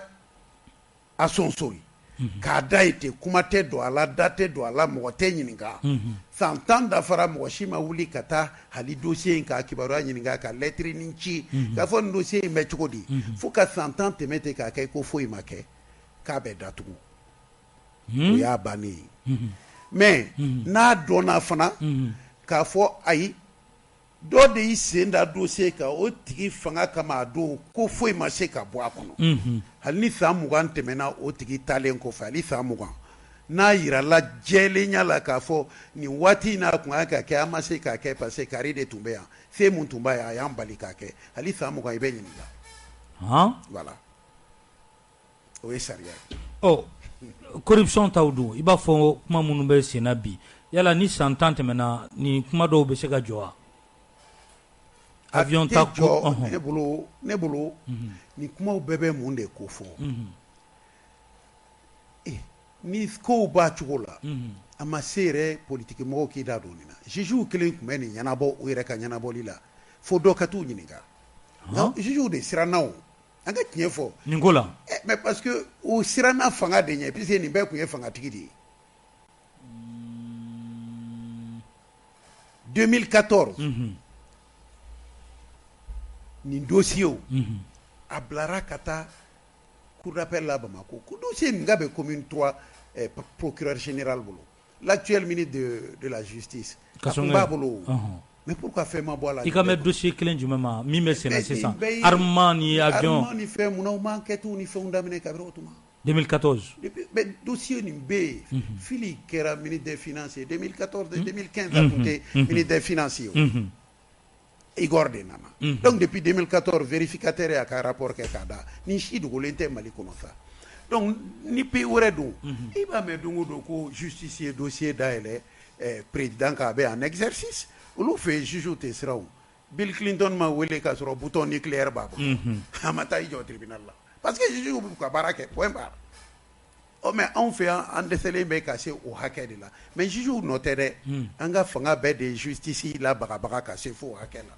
sonsori k'a da ye ten kuma tɛ don a la da tɛ don a la mɔgɔ tɛ ɲininka san 10 dafara mɔgɔ si ma wuli ka taa hali dossier in k'a kibaruya ɲininka ka lettre ni ci k'a fɔ nin dossier in bɛ cogo di fo ka san 10 tɛmɛ ten k'a kɛ ko foyi ma kɛ k'a bɛ datugu o y'a bannen ye mais n'a dɔnna fana k'a fɔ ayi dɔ de y'i sen da dossier kan o tigi fanga kama a don ko foyi ma se ka bɔ a kɔnɔ hali ni san 20 tɛmɛna o tigi talen kɔfɛ hali san 20 n'a yirala jɛlenya la k'a fɔ nin waati in n'a kun kan ka kɛ an ma se k'a kɛ parce que kari de tun bɛ yan se mun tun b'a yan a y'an bali k'a kɛ hali san 20 i bɛ ɲininka voilà o ye sariya ye. corruption taw don i b'a fɔ kuma minnu bɛ sen na bi yala ni san 10 tɛmɛna nin kuma dɔw bɛ se ka jɔ wa. avion ta ko ne bolo ni kumaw bɛɛ bɛ mun de ko fɔ ni kow b'a cogo la a ma se yɛrɛ politiki mɔgɔw k'i da don nin na jugew kelen tun bɛ nin ɲɛnabɔ u yɛrɛ ka ɲɛnabɔli la fo dɔ ka t'u ɲininka jugew de siranna o an ka tiɲɛ fɔ nin ko la mais parce que u siranna fanga de ɲɛ puisque nin bɛɛ tun ye fangatigi de ye 2014 nin dossier o a bilara ka taa cour d'appel la Bamako ko dossier nin ka bɛ commune 3 procureur général bolo l'actuel ministre de la justice a tun b'a bolo mais pourquoi fɛn ma bɔ a la i ka mɛn dossier kelen jumɛn ma min bɛ sen na sisan armement ni avion armement ni fɛn munna u ma enquête ni fɛnw daminɛ kabiri o tuma 2014 mais dossier nin bɛ yen fili kɛra ministre des finances 2014 2015 a tun tɛ ministre des finances o Igor de nana donc depuis 2014 vérificateur y'a ka rapport kɛ k'a da ni si dogolen tɛ Mali kɔnɔ sa donc ni pays wɛrɛ don i b'a mɛn don o don ko justice ye dossier dayɛlɛ président k'a bɛ en exercice olu fɛ juge tɛ siran o Bill Clinton ma wele k'a sɔrɔ bouton nucléaire b'a bolo a ma taa i jɔ tribunal la parce que juge b'u ka baara kɛ point barre mais anw fɛ yan an dɛsɛlen bɛ ka se o hakɛ de la mais juge nɔ tɛ dɛ an ka fanga bɛɛ de justice labagabaga ka se fo o hakɛ la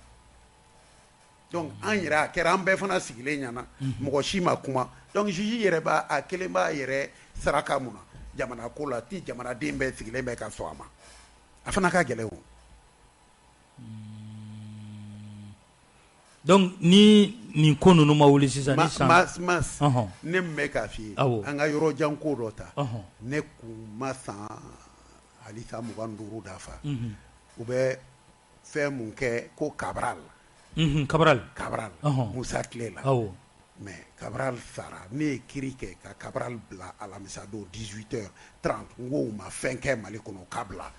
donc an yɛrɛ a kɛra an bɛɛ fana sigilen ɲɛna mɔgɔ si ma kuma donc juge yɛrɛ a kelen b'a yɛrɛ saraka mun na jamana ko la ti jamanaden bɛɛ sigilen bɛ ka sɔn a ma a fana ka gɛlɛn o donc ni nin ko ninnu ma wuli sisan ni san mas ne min bɛ k'a f'i ye an ka yɔrɔ jan ko dɔ ta ne kun ma san hali san 25 dafa u bɛ fɛn mun kɛ ko Cabral Musa tile la mais Cabral sara ne ye kiri kɛ ka Cabral bila alamisa don 18h30 n ko u ma fɛn kɛ Mali kɔnɔ k'a bila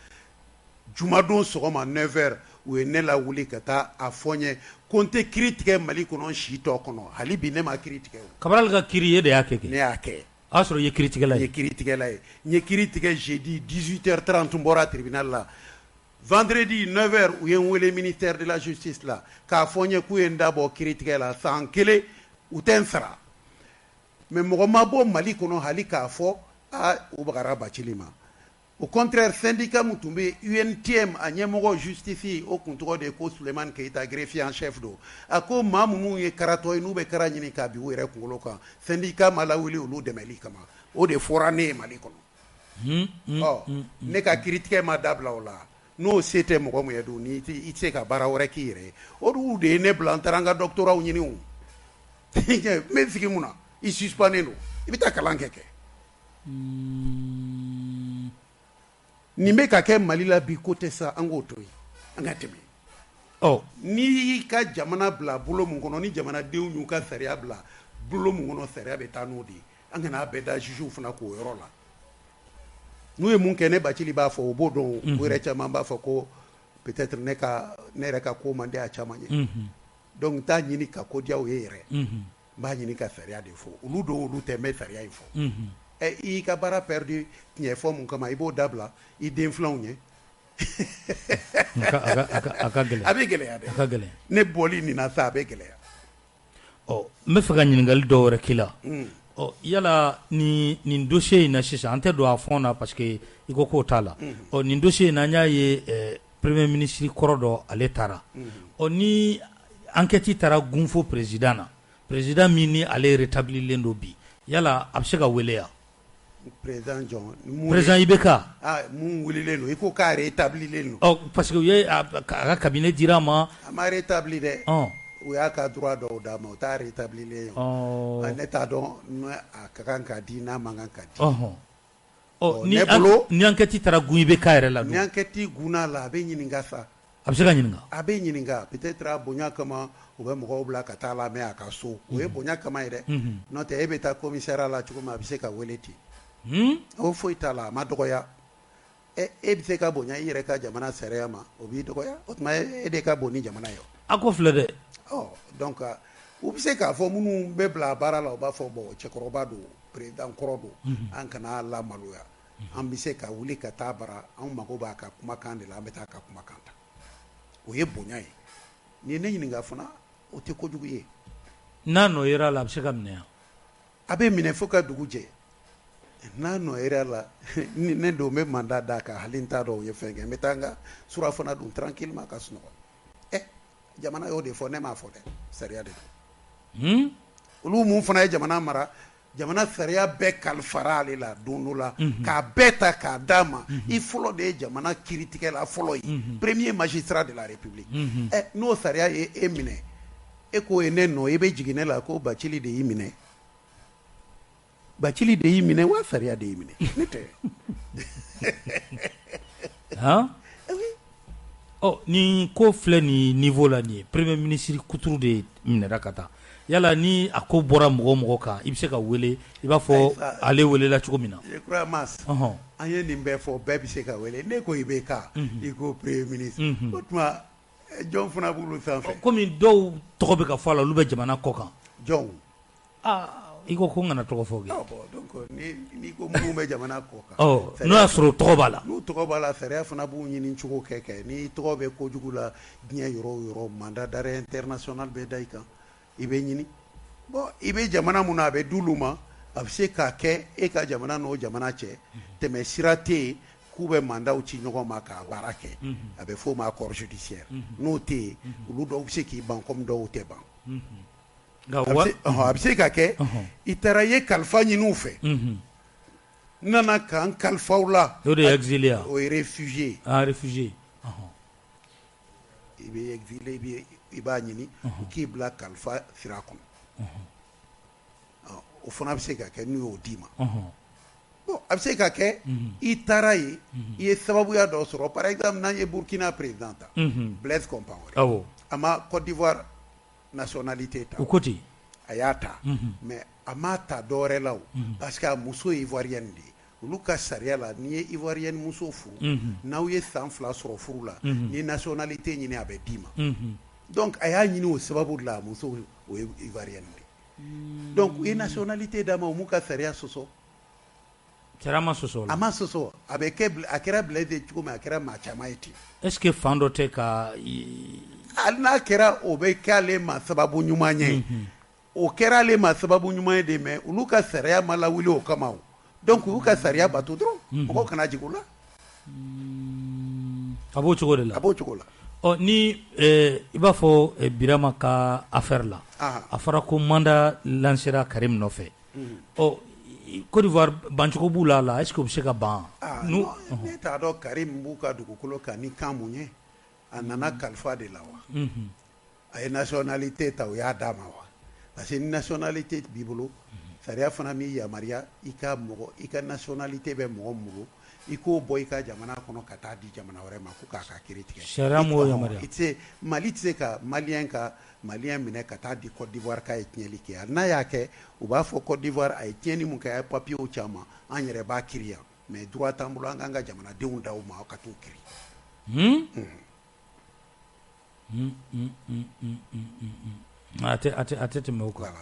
jumadon sɔgɔma 9h u ye ne la wuli ka taa a fɔ n ye ko n tɛ kiri tigɛ Mali kɔnɔ si tɔ kɔnɔ hali bi ne ma kiri tigɛ o Cabral ka kiri ye de y'a kɛ ne y'a kɛ a y'a sɔrɔ i ye kiri tigɛla ye n ye kiri tigɛla ye n ye kiri tigɛ jeudi 18h30 n bɔra tribunal la vendredi 9h u ye n wele ministère de la justice la k'a fɔ n ye k'u ye n dabɔ kiri tigɛ la san kelen u tɛ n sara mais mɔgɔ ma bɔ Mali kɔnɔ hali k'a fɔ u bagara Bacili ma au contraire syndicat mun tun bɛ UNTM a ɲɛmɔgɔ justice o kun tɔgɔ de ye ko Sulemani Keyita greffier en chef don a ko maa minnu ye karatɔ ye n'u bɛ kara ɲini k'a bin u yɛrɛ kunkolo kan syndicat ma lawuli olu dɛmɛli kama o de fɔra ne ye Mali kɔnɔ ne ka kiritigɛ ma dabila o la n'o se tɛ mɔgɔ mun ye don ni i tɛ se ka baara wɛrɛ k'i yɛrɛ ye o de ye ne bila n taara n ka doctorat ɲini o n bɛ sigi mun na i suspendé don i bɛ taa kalan kɛ nin bɛ ka kɛ Mali la bi ko tɛ sa an k'o to yen an ka tɛmɛ n'i y'i ka jamana bila bolo mun kɔnɔ ni jamanadenw y'u ka sariya bila bolo mun kɔnɔ sariya bɛ taa n'o de ye an kana bɛɛ da jugew fana k'o yɔrɔ la n'u ye mun kɛ ne Bacili b'a fɔ o b'o dɔn o yɛrɛ caman b'a fɔ ko peut-être ne yɛrɛ ka ko man di a caman ye donc n t'a ɲini ka ko diya o ye yɛrɛ n b'a ɲini ka sariya de fɔ olu dɔw olu tɛ n bɛ sariya in fɔ i y'i ka baara perdu tiɲɛ fɔ mun kama i b'o dabila i den filanw ye a ka gɛlɛn a bɛ gɛlɛya dɛ a ka gɛlɛn ne bɔli nin na sa a bɛ gɛlɛya n bɛ fɛ ka ɲininkali dɔw wɛrɛ k'i la yala nin dossier in na sisan an tɛ don a fond na parce que i ko k'o t'a la nin dossier in na an y'a ye premier ministre kɔrɔ dɔ ale taara ni enquête taara gunfo président na président min ni ale rétablilen don bi yala a bɛ se ka wele yan président John président IBK mun wililen don i ko k'a rétablilen don parce que u ye a ka cabinet dira ma a ma rétabli dɛ u y'a ka droit dɔw d'a ma o t'a rétablilen ye ne t'a dɔn a ka kan ka di n'a man kan ka di ne bolo ni enquête taara gun IBK yɛrɛ la ni enquête gunna la a bɛ ɲininka sa a bɛ se ka ɲininka a bɛ ɲininka peut-être a bonya kama u bɛ mɔgɔw bila ka taa lamɛn a ka so o ye bonya kama ye dɛ n'o tɛ e bɛ taa commissariat la cogo min a bɛ se ka wele ten o foyi t'a la a ma dɔgɔya e bɛ se ka bonya i yɛrɛ ka jamana sariya ma o b'i dɔgɔya o tuma e de ka bon ni jamana ye a ko filɛ dɛ donc u bɛ se k'a fɔ minnu bɛ bila baara la u b'a fɔ bon cɛkɔrɔba don président kɔrɔ don an kana lamaloya an bɛ se ka wuli ka taa bara an mago b'a ka kumakan de la an bɛ taa ka kumakan ta o ye bonya ye ni ne ɲininka fana o tɛ kojugu ye n'a nɔ yera la a bɛ se ka minɛ yan a bɛ minɛ fo ka dugu jɛ n'a nɔ yera la ne don n bɛ mandat d'a kan hali n t'a dɔn o ye fɛn kɛ n bɛ taa n ka surafana dun tranquillement ka sunɔgɔ jamana y'o de fɔ ne m'a fɔ dɛ sariya de don olu mun fana ye jamana mara jamana sariya bɛɛ kalifara ale la don dɔ la k'a bɛɛ ta k'a d'a ma i fɔlɔ de ye jamana kiritigɛla fɔlɔ ye premier magistrat de la république n'o sariya ye e minɛ e ko e ne nɔ e bɛ jigin ne la ko Bacili de y'i minɛ Bacili de y'i minɛ wa sariya de y'i minɛ ne tɛ ni ko filɛ ni niveau la ni premier ministre Kuturu de minɛra ka taa yala ni a ko bɔra mɔgɔ kan i bɛ se ka wele i b'a fɔ ale welela cogo min na je crois Mas an ye nin bɛɛ fɔ bɛɛ bɛ se ka wele ne ko IBK i ko premier ministre o tuma jɔn fana b'olu sanfɛ komi dɔw tɔgɔ bɛ ka fɔ a la olu bɛ jamana kɔ kan jɔn i ko n kana tɔgɔ fɔ donc ni ko minnu bɛ jamana kɔ kan n'o y'a sɔrɔ tɔgɔ b'a la n'u tɔgɔ b'a la sariya fana b'u ɲini cogo kɛ ni tɔgɔ bɛ kojugu la diɲɛ yɔrɔ o yɔrɔ mandat d'arrêt international bɛ da i kan i bɛ ɲini bon i bɛ jamana mun na a bɛ d'olu ma a bɛ se k'a kɛ e ka jamana n'o jamana cɛ tɛmɛ sira tɛ yen k'u bɛ mandatw ci ɲɔgɔn ma k'a baara kɛ a bɛ f'o ma corps judiciaire n'o tɛ yen olu dɔw bɛ se k'i ban comme dɔw tɛ ban a bɛ se ka kɛ i taara i ye kalifa ɲini u fɛ n nana k'an kalifaw la o de ye exilé o ye réfugié réfugié i bɛ exilé i b'a ɲini u k'i bila kalifa sira kɔnɔ o fana bɛ se ka kɛ n'u y'o d'i ma bon a bɛ se ka kɛ i taara yen i ye sababuya dɔ sɔrɔ par exemple n'an ye Burkina président ta Blaise Compaoré a ma Côte d'Ivoire nationalité ta o ko ten a y'a ta mais a m'a ta dɔwɛrɛ la o parce que a muso ye ivoirienne de ye olu ka sariya la n'i ye ivoirienne muso furu n'aw ye san 2 sɔrɔ furu la ni nationalité ɲini a bɛ d'i ma donc a y'a ɲini o sababu de la a muso o ye ivoirienne de donc u ye nationalité d'a ma o m'u ka sariya sɔsɔ sariya ma sɔsɔ la a ma sɔsɔ a bɛ kɛ a kɛra Blaise ye cogo min a kɛra maa caman ye ten est ce que fan dɔ tɛ ka hali n'a kɛra o bɛ k'ale ma sababu ɲuman ye o kɛra ale ma sababu ɲuman ye de mais olu ka sariya ma lawuli o kama o donc u y'u ka sariya bato dɔrɔn mɔgɔw kana jigin u la a b'o cogo de la a b'o cogo la ni i b'a fɔ Birama ka affaire la a fɔra ko mandat lancera Karim nɔfɛ Côte d'Ivoire bancogo b'u la est ce que u bɛ se ka ban ne t'a dɔn Karim b'u ka dugukolo kan ni kan mun ye a nana kalifa de la wa a ye nationalité ta o y'a d'a ma wa parce que ni nationalité b'i bolo sariya fana m'i yamaruya i ka nationalité bɛ mɔgɔ min bolo i k'o bɔ i ka jamana kɔnɔ ka taa di jamana wɛrɛ ma ko k'a ka kiiri tigɛ sariya m'o yamaruya Mali tɛ se ka maliyɛn minɛ ka taa di Côte d'Ivoire k'a ye tiɲɛli kɛ hali n'a y'a kɛ u b'a fɔ Côte d'Ivoire a ye tiɲɛni mun kɛ a ye papiyew caman an yɛrɛ b'a kiiri yan mais droit t'an bolo an k'an ka jamanadenw d'aw ma aw ka t'u kiiri a tɛ tɛmɛ o kan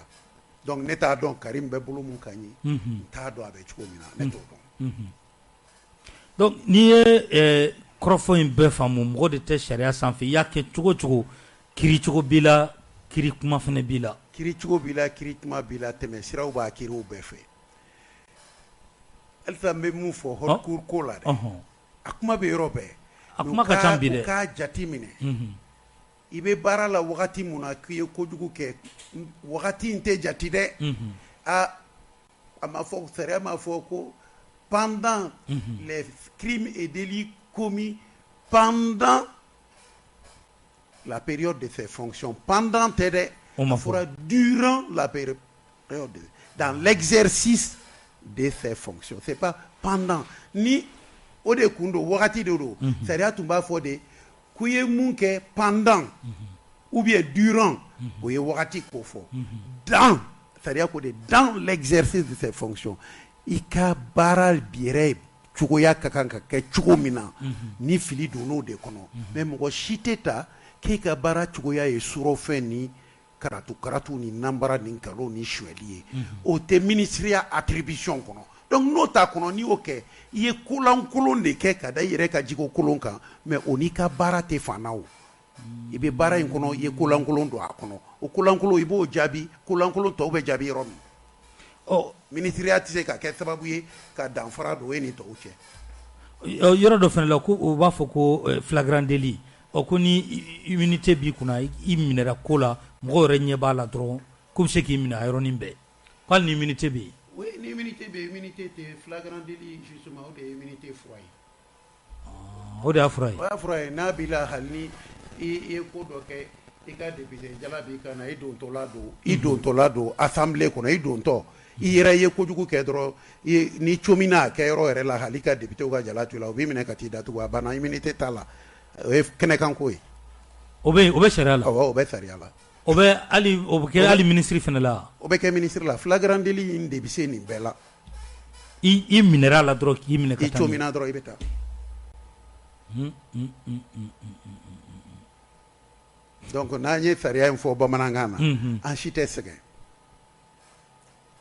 donc ne t'a dɔn Karim bɛ bolo mun kan ye n t'a dɔn a bɛ cogo min na ne t'o dɔn donc n'i ye kɔrɔfɔ in bɛɛ faamu mɔgɔ de tɛ sariya sanfɛ i y'a kɛ cogo cogo kiiri cogo b'i la kiiri kuma fana b'i la kiiri cogo b'i la kiiri kuma b'i la tɛmɛ siraw b'a kiiriw bɛɛ fɛ halisa n bɛ mun fɔ haute cour ko la dɛ a kuma bɛ yɔrɔ bɛɛ a kuma ka ca bi dɛ u k'a jate minɛ i bɛ baara la wagati mun na k'i ye kojugu kɛ wagati in tɛ jate dɛ a ma fɔ sariya ma fɔ ko pendant les crimes et délits commis pendant la période de ses fonctions pendant tɛ dɛ a fɔra durant la période dans l'exercice de ses fonctions c'est pas pendant ni o de kun don wagati de don sariya tun b'a fɔ de k'u ye mun kɛ pendant ou bien durant o ye wagati ko fɔ dans sariya ko de dans l'exercice de ses fonctions i ka baara yɛrɛ cogoya ka kan ka kɛ cogo min na ni fili donn'o de kɔnɔ mais mɔgɔ si tɛ ta k'e ka baara cogoya ye surɔfɛn ni karatu ni nanbara ni nkalon ni suɲɛli ye o tɛ ministeriya attribution kɔnɔ donc n'o t'a kɔnɔ n'i y'o kɛ i ye kolankolon de kɛ ka da i yɛrɛ ka jiko kolon kan mais o n'i ka baara tɛ fanna o i bɛ baara in kɔnɔ i ye kolankolon don a kɔnɔ o kolankolon i b'o jaabi kolankolon tɔw bɛ jaabi yɔrɔ min ministeriya tɛ se ka kɛ sababu ye ka danfara don e ni tɔw cɛ yɔrɔ dɔ fana la ko o b'a fɔ ko flagrant délit ko ni immunité b'i kunna i minɛra ko la mɔgɔ yɛrɛ ɲɛ b'a la dɔrɔn ko bɛ se k'i minɛ a yɔrɔnin bɛɛ hali ni immunité bɛ yen oui ni immunité bɛ yen immunité tɛ flagrant délit justement o de ye immunité fura ye o de y'a fura ye o y'a fura ye n'a b'i la hali ni i ye ko dɔ kɛ i ka député jala b'i kan na i dontɔla don assemblée kɔnɔ i dontɔ i yɛrɛ ye kojugu kɛ dɔrɔn ni comina kɛ yɔrɔ yɛrɛ la hali ka député ka jala to i la u b'i minɛ ka t'i datugu a banna immunité t'a la o ye kɛnɛkanko ye o bɛ sariya la o bɛ sariya la o bɛ kɛ hali ministre fana la o bɛ kɛ ministre la flagrant délit in de bɛ se nin bɛɛ la i minɛra la dɔrɔn k'i minɛ ka taa i comina dɔrɔn i bɛ taa donc n'an ye sariya in fɔ bamanankan na an si tɛ sɛgɛn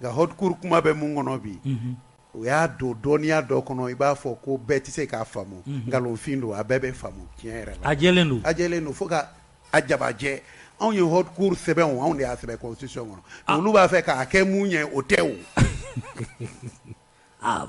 nka haute cour kuma bɛ mun kɔnɔ bi o y'a don dɔnniya dɔ kɔnɔ i b'a fɔ ko bɛɛ tɛ se k'a faamu nkalonfin don a bɛɛ bɛ faamu tiɲɛ yɛrɛ la a jɛlen don fo ka a jabajɛ anw ye haute cour sɛbɛnw anw de y'a sɛbɛn constitution kɔnɔ olu b'a fɛ k'a kɛ mun ye o tɛ o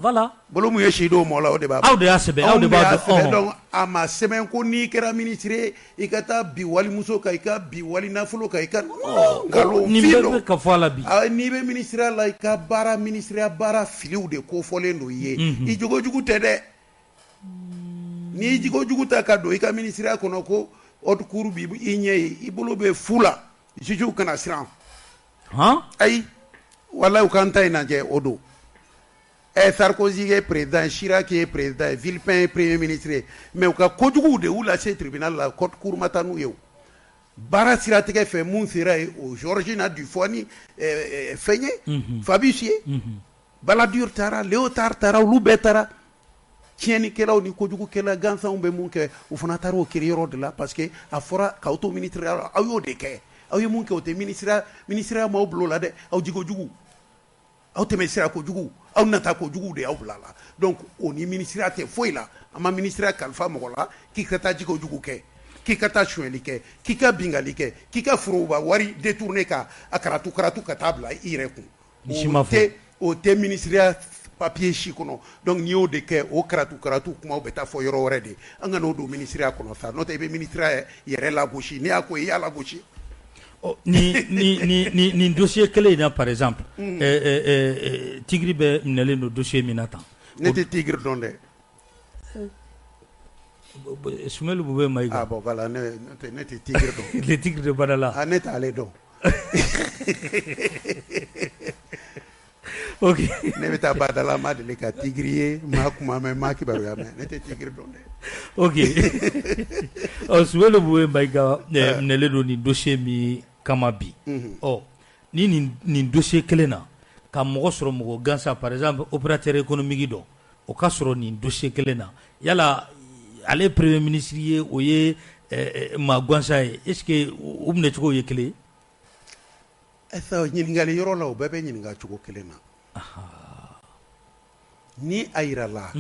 voilà bolo mun ye si d'o mɔ la o de b'a aw de y'a sɛbɛn aw de b'a dɔn donc a ma sɛbɛn ko n'i kɛra ministre ye i ka taa bi walimuso kan i ka bi wali nafolo kan i ka nkalonfin don ka fɔ a la bi n'i bɛ ministre la i ka ministre baara filiw de kofɔlen don i ye i jogojugu tɛ dɛ n'i jogojugu ta ka don i ka ministre kɔnɔ ko haute cour b'i ɲɛ ye i bolo bɛ fu la juges kana siran ayi walayi u k'an ta in lajɛ o don Sarkozy est président, Chirac est président, Villepin est premier ministre. Mais au cas kojugu de ou la tribunal la cour matanu yo. Bara siratige fait mun sira au Georgina Dufoni Feigné, Fabius Baladur tara, Léotard tara, Loubet tara. Tieni kela ou ni kojugu kela gansa umbe munke ou fanataro kirioro de là parce que a fora kauto ministre ayo de ke. Ayo munke o te ministre ma oblo la de au jigojugu. Aw tɛmɛ sira kojugu aw nata kojugu de y'aw bila la donc o ni ministère tɛ foyi la an ma ministère kalifa mɔgɔ la k'i ka taa jikojugu kɛ k'i ka taa suɲɛli kɛ k'i ka bingali kɛ k'i ka foroba wari détourné ka a karatu ka taa bila i yɛrɛ kun o tɛ ministère papier si kɔnɔ donc n'i y'o de kɛ o karatu kumaw bɛ taa fɔ yɔrɔ wɛrɛ de an ka n'o don ministère kɔnɔ sa n'o tɛ i bɛ ministère yɛrɛ lagosi n'i y'a ko i y'a lagosi. Ni dossier kelen in na par exemple tigiri bɛ minɛlen don dossier min na tan ne tɛ tigiri dɔn dɛ Sumelu Bube Maïga bon voilà ne tɛ tigiri dɔn le tigre de Badala ne t'ale dɔn ok ne bɛ taa Badala ma deli ka tigiri ye maa kuma mɛn maa kibaruya mɛn ne tɛ tigiri dɔn dɛ ok Sumelu Bube Maïga minɛlen don nin dossier min kama bi ni nin dossier kelen na ka mɔgɔ sɔrɔ mɔgɔ gansa par exemple opérateur économique dɔ o ka sɔrɔ nin dossier kelen na yala ale premier ministre ye o ye maa gansa ye est ce que u minɛcogo ye kelen ye ɲininkali yɔrɔ la o bɛɛ bɛ ɲininka cogo kelen na ni a yira la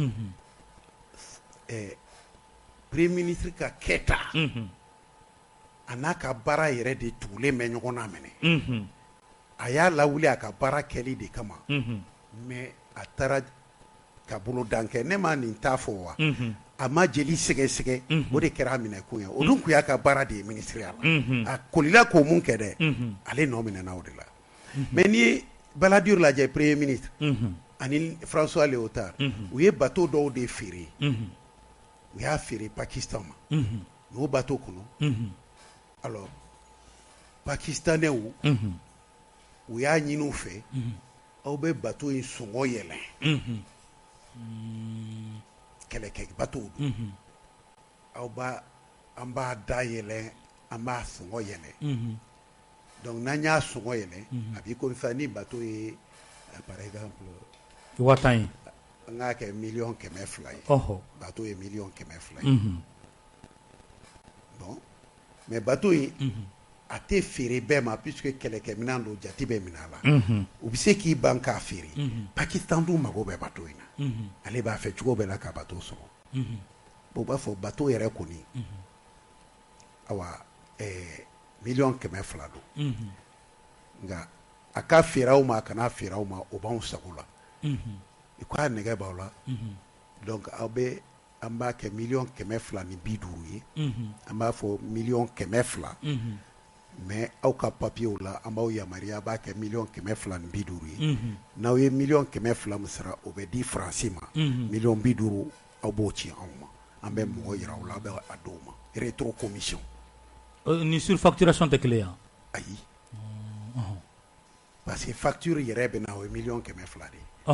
premier ministre ka kɛta a n'a ka baara yɛrɛ de tugulen bɛ ɲɔgɔn na minɛ a y'a lawuli a ka baara kɛli de kama mais a taara ka bolo dan kɛ ne ma nin t'a fɔ wa a ma jeli sɛgɛsɛgɛ o de kɛra a minɛ kun ye o dun kun y'a ka baara de ye ministériya la a kolila k'o mun kɛ dɛ ale nɔ minɛna o de la mais n'i ye Balladur lajɛ premier ministre ani François Léotard u ye bateau dɔw de feere u y'a feere Pakistan ma n'o bateau kɔnɔ alors pakistanais u y'a ɲini u fɛ aw bɛ bateau in sɔngɔ yɛlɛn kɛlɛkɛ bateau don an b'a da yɛlɛn an b'a sɔngɔ yɛlɛn donc n'an y'a sɔngɔ yɛlɛn a b'i komi sisan ni bateau ye par exemple watan ye an k'a kɛ 200,000 ye bateau ye 200,000 ye bon mais bateau in a tɛ feere bɛɛ ma puisque kɛlɛkɛminɛn don jate bɛ minɛ a la u bɛ se k'i ban k'a feere Pakistan dun mago bɛ bateau in na ale b'a fɛ cogo bɛɛ la ka bateau sɔrɔ u b'a fɔ bateau yɛrɛ kɔni awa 200,000 don nka a ka feere aw ma a kana feere aw ma o b'anw sago la i k'a nɛgɛ b'aw la donc aw bɛ an b'a kɛ 250,000 ye an b'a fɔ 200,000 mais aw ka papier la an b'aw yamaruya a b'a kɛ 250,000 ye n'aw ye 100,000 min sara o bɛ di faransi ma 50,000 aw b'o ci anw ma an bɛ mɔgɔ yira aw la a bɛ a d'o ma rétro commission ni surfacturation tɛ kelen yan ayi parce que facture yɛrɛ bɛ na o ye $1,200,000 de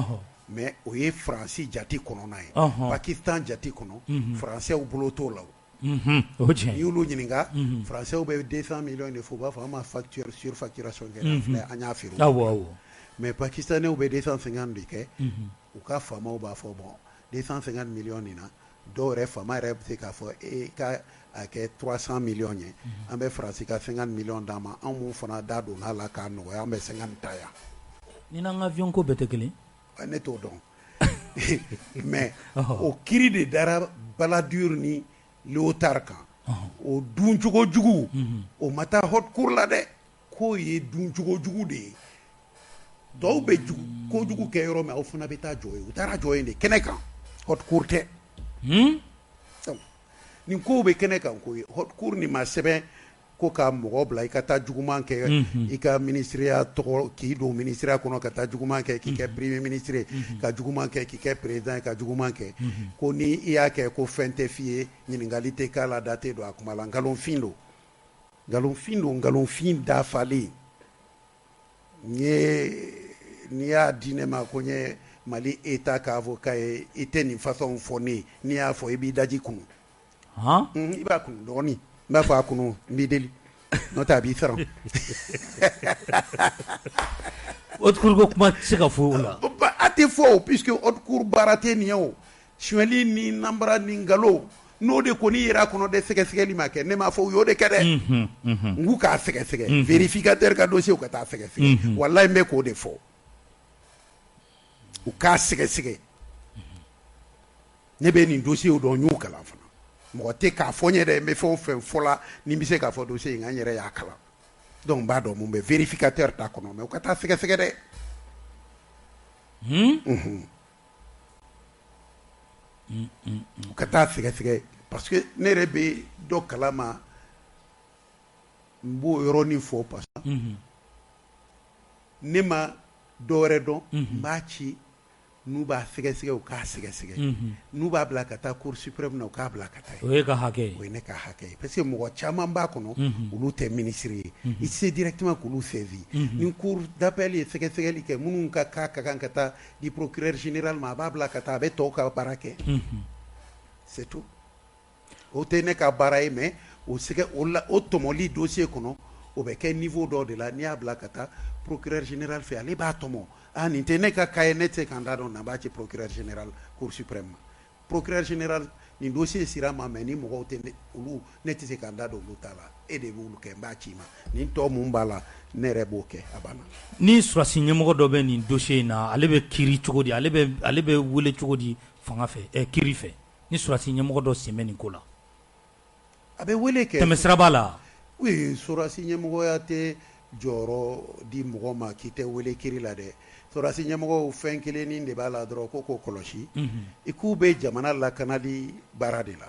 mais o ye faransi jati kɔnɔna ye Pakistan jati kɔnɔ français bolo t'o la o tiɲɛ n'i y'olu ɲininka français bɛ 200 millions de fɔ u b'a fɔ an ma facture surfacturation kɛ filɛ an y'a feere awɔ mais pakistanais bɛ 250 de kɛ u ka faamaw b'a fɔ bon 250 millions nin na dɔw yɛrɛ faama yɛrɛ bɛ se k'a fɔ ka a kɛ 300 millions ye an bɛ faransi ka 50 millions d'a ma an m'u fana da donn'a la k'a nɔgɔya an bɛ 50 ta yan ni n'an ka avion ko bɛɛ tɛ kelen ne t'o dɔn mais o kiri de dara Baladur ni Léotard kan o duncogo jugu o ma taa haute cour la dɛ k'o ye duncogo jugu de ye dɔw bɛ kojugu kɛ yɔrɔ min aw fana bɛ taa jɔ ye u taara jɔ yen de kɛnɛ kan haute cour tɛ nin kow bɛ kɛnɛ kan ko ye haute cour nin ma sɛbɛn ko ka mɔgɔ bila i ka taa juguman kɛ i ka ministeriya tɔgɔ k'i don ministeriya kɔnɔ ka taa juguman kɛ k'i kɛ premier ministre ka juguman kɛ k'i kɛ président ka juguman kɛ ko ni i y'a kɛ ko fɛn tɛ f'i ye ɲininkali tɛ k'a la da tɛ don a kuma la nkalonfin don nkalonfin dafalen n'i y'a di ne ma ko n ye Mali État ka avocat ye i tɛ nin façon fɔ ne ye n'i y'a fɔ i b'i daji kunu i b'a kunu dɔgɔnin n b'a fɔ a kunu n b'i deli n'o tɛ a b'i sara haute cour ko kuma tɛ se ka fɔ o la a tɛ fɔ o puisque haute cour baara tɛ nin ye o suɲɛli ni nanbara ni nkalon n'o de ko n'i yɛrɛ kɔnɔ de sɛgɛsɛgɛli ma kɛ ne m'a fɔ u y'o de kɛ dɛ n k'u k'a sɛgɛsɛgɛ vérificateur ka dossier u ka taa sɛgɛsɛgɛ walahi n bɛ k'o de fɔ u k'a sɛgɛsɛgɛ ne bɛ nin dossier dɔn n y'u kalan fana mɔgɔ tɛ k'a fɔ n ye dɛ n bɛ fɛn o fɛn fɔ la ni n bɛ se k'a fɔ dossier in n yɛrɛ y'a kalan donc n b'a dɔn mun bɛ vérificateur t'a kɔnɔ mais u ka taa sɛgɛsɛgɛ dɛ u ka taa sɛgɛsɛgɛ parce que ne yɛrɛ bɛ dɔ kalama n b'o yɔrɔnin fɔ parce que ne ma dɔ wɛrɛ dɔn n b'a ci n'u b'a sɛgɛsɛgɛ u k'a sɛgɛsɛgɛ n'u b'a bila ka taa cour suprême na u k'a bila ka taa o ye ka hakɛ ye o ye ne ka hakɛ ye parce que mɔgɔ caman b'a kɔnɔ olu tɛ ministre ye i se directement k'olu saisir ni cour d'appel ye sɛgɛsɛgɛli kɛ minnu ka cas ka kan ka taa di procureur général ma a b'a bila ka taa a bɛ tɔw ka baara kɛ c'est tout o tɛ ne ka baara ye mais o tɔmɔli dossier kɔnɔ o bɛ kɛ niveau dɔ de la n'i y'a bila ka taa procureur général fɛ ale b'a tɔmɔ nin tɛ ne ka cas ye ne tɛ se k'an da dɔn na b'a ci procureur général cour suprême ma procureur général nin dossier sera ma mais ni mɔgɔw tɛ olu ne tɛ se k'an da don olu ta la e de b'olu kɛ n b'a ci ma nin tɔ mun b'a la ne yɛrɛ b'o kɛ a banna ni surasi ɲɛmɔgɔ dɔ bɛ nin dossier in na ale bɛ kiiri cogo di ale bɛ wele cogo di fanga fɛ kiiri fɛ ni surasi ɲɛmɔgɔ dɔ sen bɛ nin ko la a bɛ wele kɛ tɛmɛsira b'a la oui surasi ɲɛmɔgɔya tɛ jɔyɔrɔ di mɔgɔ ma k'i tɛ wele kiiri la dɛ surasi ɲɛmɔgɔw fɛn kelennin de b'a la dɔrɔn ko k'o kɔlɔsi i k'u bɛ jamana lakanali baara de la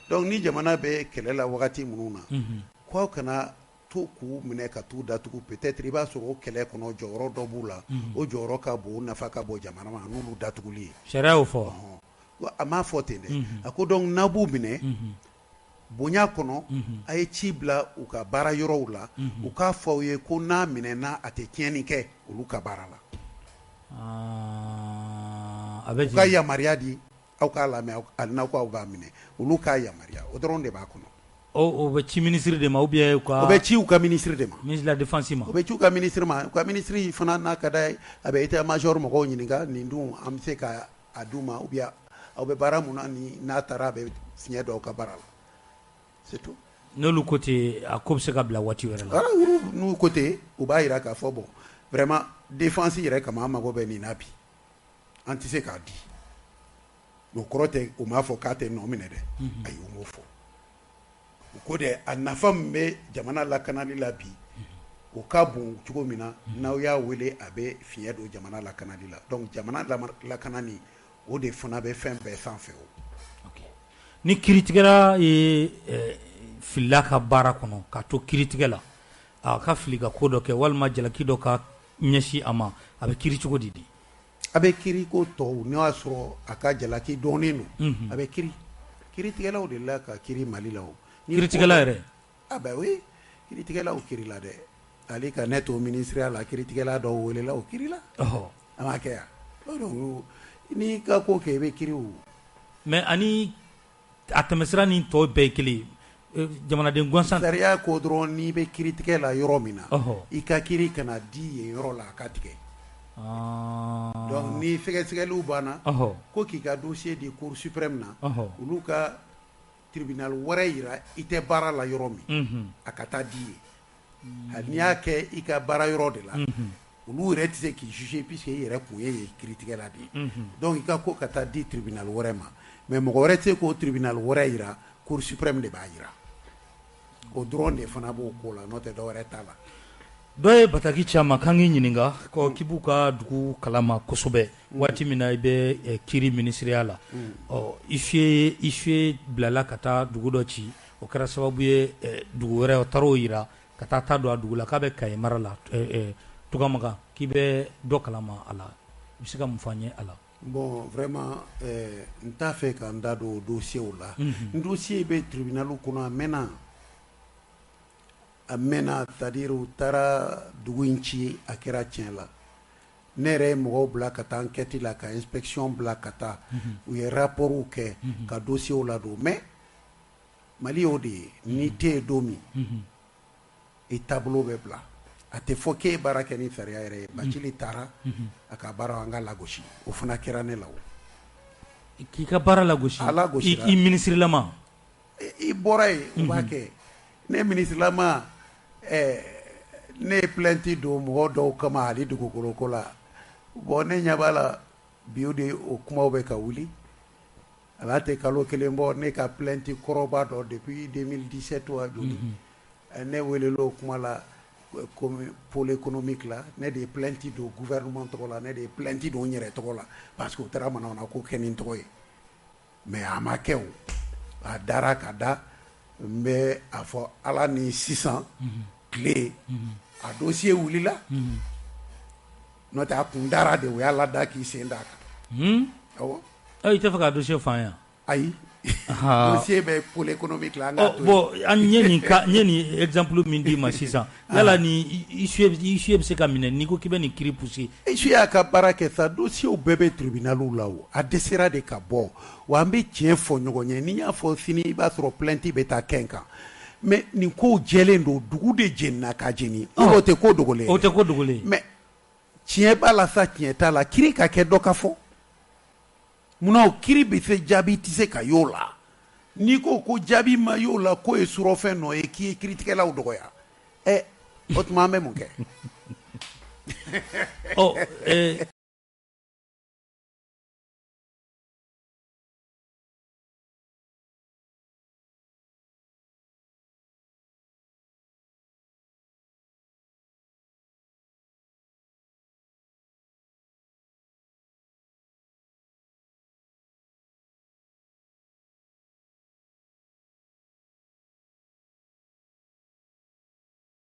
donc ni jamana bɛ kɛlɛ la wagati minnu na k'aw kana to k'u minɛ ka t'u datugu peut-être i b'a sɔrɔ o kɛlɛ kɔnɔ jɔyɔrɔ dɔ b'u la o jɔyɔrɔ ka bon o nafa ka bon jamana ma n'olu datuguli ye sariya y'o fɔ a m'a fɔ ten dɛ a ko donc n'a b'u minɛ bonya kɔnɔ a ye ci bila u ka baara yɔrɔw la u k'a fɔ aw ye ko n'a minɛna a tɛ tiɲɛni kɛ olu ka baara la u ka yamaruya di aw k'a lamɛn hali n'aw k'aw k'a minɛ olu k'a yamaruya o dɔrɔn de b'a kɔnɔ o bɛ ci ministre de ma ou bien o bɛ ci u ka ministre de ma ministre de la défense ma o bɛ ci u ka ministre ma u ka ministre fana n'a ka d'a ye a bɛ état major mɔgɔw ɲininka nin dun an bɛ se ka a d'u ma ou bien aw bɛ baara mun na n'a taara a bɛ fiɲɛ don aw ka baara la c'est tout n'olu ko ten a ko bɛ se ka bila waati wɛrɛ la n'u ko ten u b'a jira k'a fɔ bon vraiment défense yɛrɛ kama an mago bɛ nin na bi an tɛ se k'a di o kɔrɔ tɛ u m'a fɔ k'a tɛ nɔ minɛ dɛ ayi u m'o fɔ u ko dɛ a nafa min bɛ jamana lakanali la bi o ka bon cogo min na n'aw y'a wele a bɛ fiɲɛ don jamana lakanali la donc jamana lakanani o de fana bɛ fɛn bɛɛ sanfɛ o ni kiiritigɛla ye filila ka baara kɔnɔ k'a to kiiritigɛ la a ka fili ka ko dɔ kɛ walima jalaki dɔ ka ɲɛsin a ma a bɛ kiiri cogo di a bɛ kiiri ko tɔw n'o y'a sɔrɔ a ka jalaki dɔɔnin don a bɛ kiiritigɛlaw de la ka kiiri Mali la o kiiritigɛla yɛrɛ ah ben oui kiiritigɛla o kiiri la dɛ ale ka ne to ministériya la kiiritigɛla dɔw welela o kiiri la a ma kɛ yan donc n'i ka ko kɛ i bɛ kiiri o mais ani a tɛmɛsira ni tɔw bɛɛ ye kelen jamanaden gansan sariya ko dɔrɔn n'i bɛ kiiritigɛ la yɔrɔ min na i ka kiiri kana di yen yɔrɔ la a ka tigɛ donc ni sɛgɛsɛgɛliw banna ko k'i ka dossier di cour suprême na olu ka tribunal wɛrɛ yira i tɛ baara la yɔrɔ min a ka taa di yen hali n'i y'a kɛ i ka baara yɔrɔ de la olu yɛrɛ tɛ se k'i juger puisque i yɛrɛ kun ye kiiritigɛla de ye donc i ka ko ka taa di tribunal wɛrɛ ma mais mɔgɔ wɛrɛ tɛ se k'o tribunal wɛrɛ yira cour suprême de b'a yira o dɔrɔn de fana b'o ko la n'o tɛ dɔwɛrɛ t'a la dɔ ye bataki caman k'an k'i ɲininka k'i b'u ka dugu kalama kosɛbɛ waati min na i bɛ kiiri minisiriya la i fiye bilala ka taa dugu dɔ ci o kɛra sababu ye dugu wɛrɛ o taara o yira ka taa don a dugu la k'a bɛ Kaye mara la Tugamaga k'i bɛ dɔ kalama a la i bɛ se ka mun fɔ an ye a la. Bon vraiment n t'a fɛ ka n da don o dossier la n dossier bɛ tribunal kɔnɔ a mɛnna c'est-à-dire u taara dugu in ci a kɛra tiɲɛ la ne yɛrɛ ye mɔgɔw bila ka taa enquête la ka inspection bila ka taa u ye rapportw kɛ ka dossier la don mais Mali y'o de ye n'i tɛ yen don min i taabolo bɛ bila a tɛ fɔ k'e baara kɛ ni sariya yɛrɛ ye Bacili taara a ka baara an ka lagosi o fana kɛra ne la o k'i ka baara lagosi i ministrilama i bɔra yen u b'a kɛ ne ministrilama ne ye plainte don mɔgɔ dɔw kama hali dugukolo ko la bon ne ɲɛ b'a la bi o de o kumaw bɛ ka wuli ala tɛ kalo kelen bɔ ne ka plainte kɔrɔba dɔ depuis 2017 wa joli ne welelo o kuma la pôle économique la ne de ye plainte don gouvernement tɔgɔ la ne de ye plainte don n yɛrɛ tɔgɔ la parce que o taara manamana ko kɛ ni n tɔgɔ ye mais a ma kɛ o a dara ka da n bɛ a fɔ ala ni sisan tile a dossier wulila n'o tɛ a kun dara de o y'a lada k'i sen d'a kan awɔ i tɛ fɛ ka dossier fɔ an ye ayi dossier bɛ pôle économique la an ka to bon an ye nin exemple min d'i ma sisan yala ni issue bɛ se ka minɛ n'i ko k'i bɛ nin kiiri pousser issue y'a ka baara kɛ sa dossier bɛɛ bɛ tribunal la o a dɛsɛra de ka bɔ wa an bɛ tiɲɛ fɔ ɲɔgɔn ye n'i y'a fɔ sini i b'a sɔrɔ plainte bɛ taa kɛ n kan mais nin ko jɛlen don dugu de jɛnina ka jɛni o tɛ ko dogolen o tɛ ko dogolen mais tiɲɛ b'a la sa tiɲɛ t'a la kiiri ka kɛ dɔ ka fɔ munna o kiiri bɛ se jaabi tɛ se ka y'o la n'i ko ko jaabi ma y'o la k'o ye surɔfɛn nɔ ye k'i ye kiiritigɛlaw dɔgɔya o tuma an bɛ mun kɛ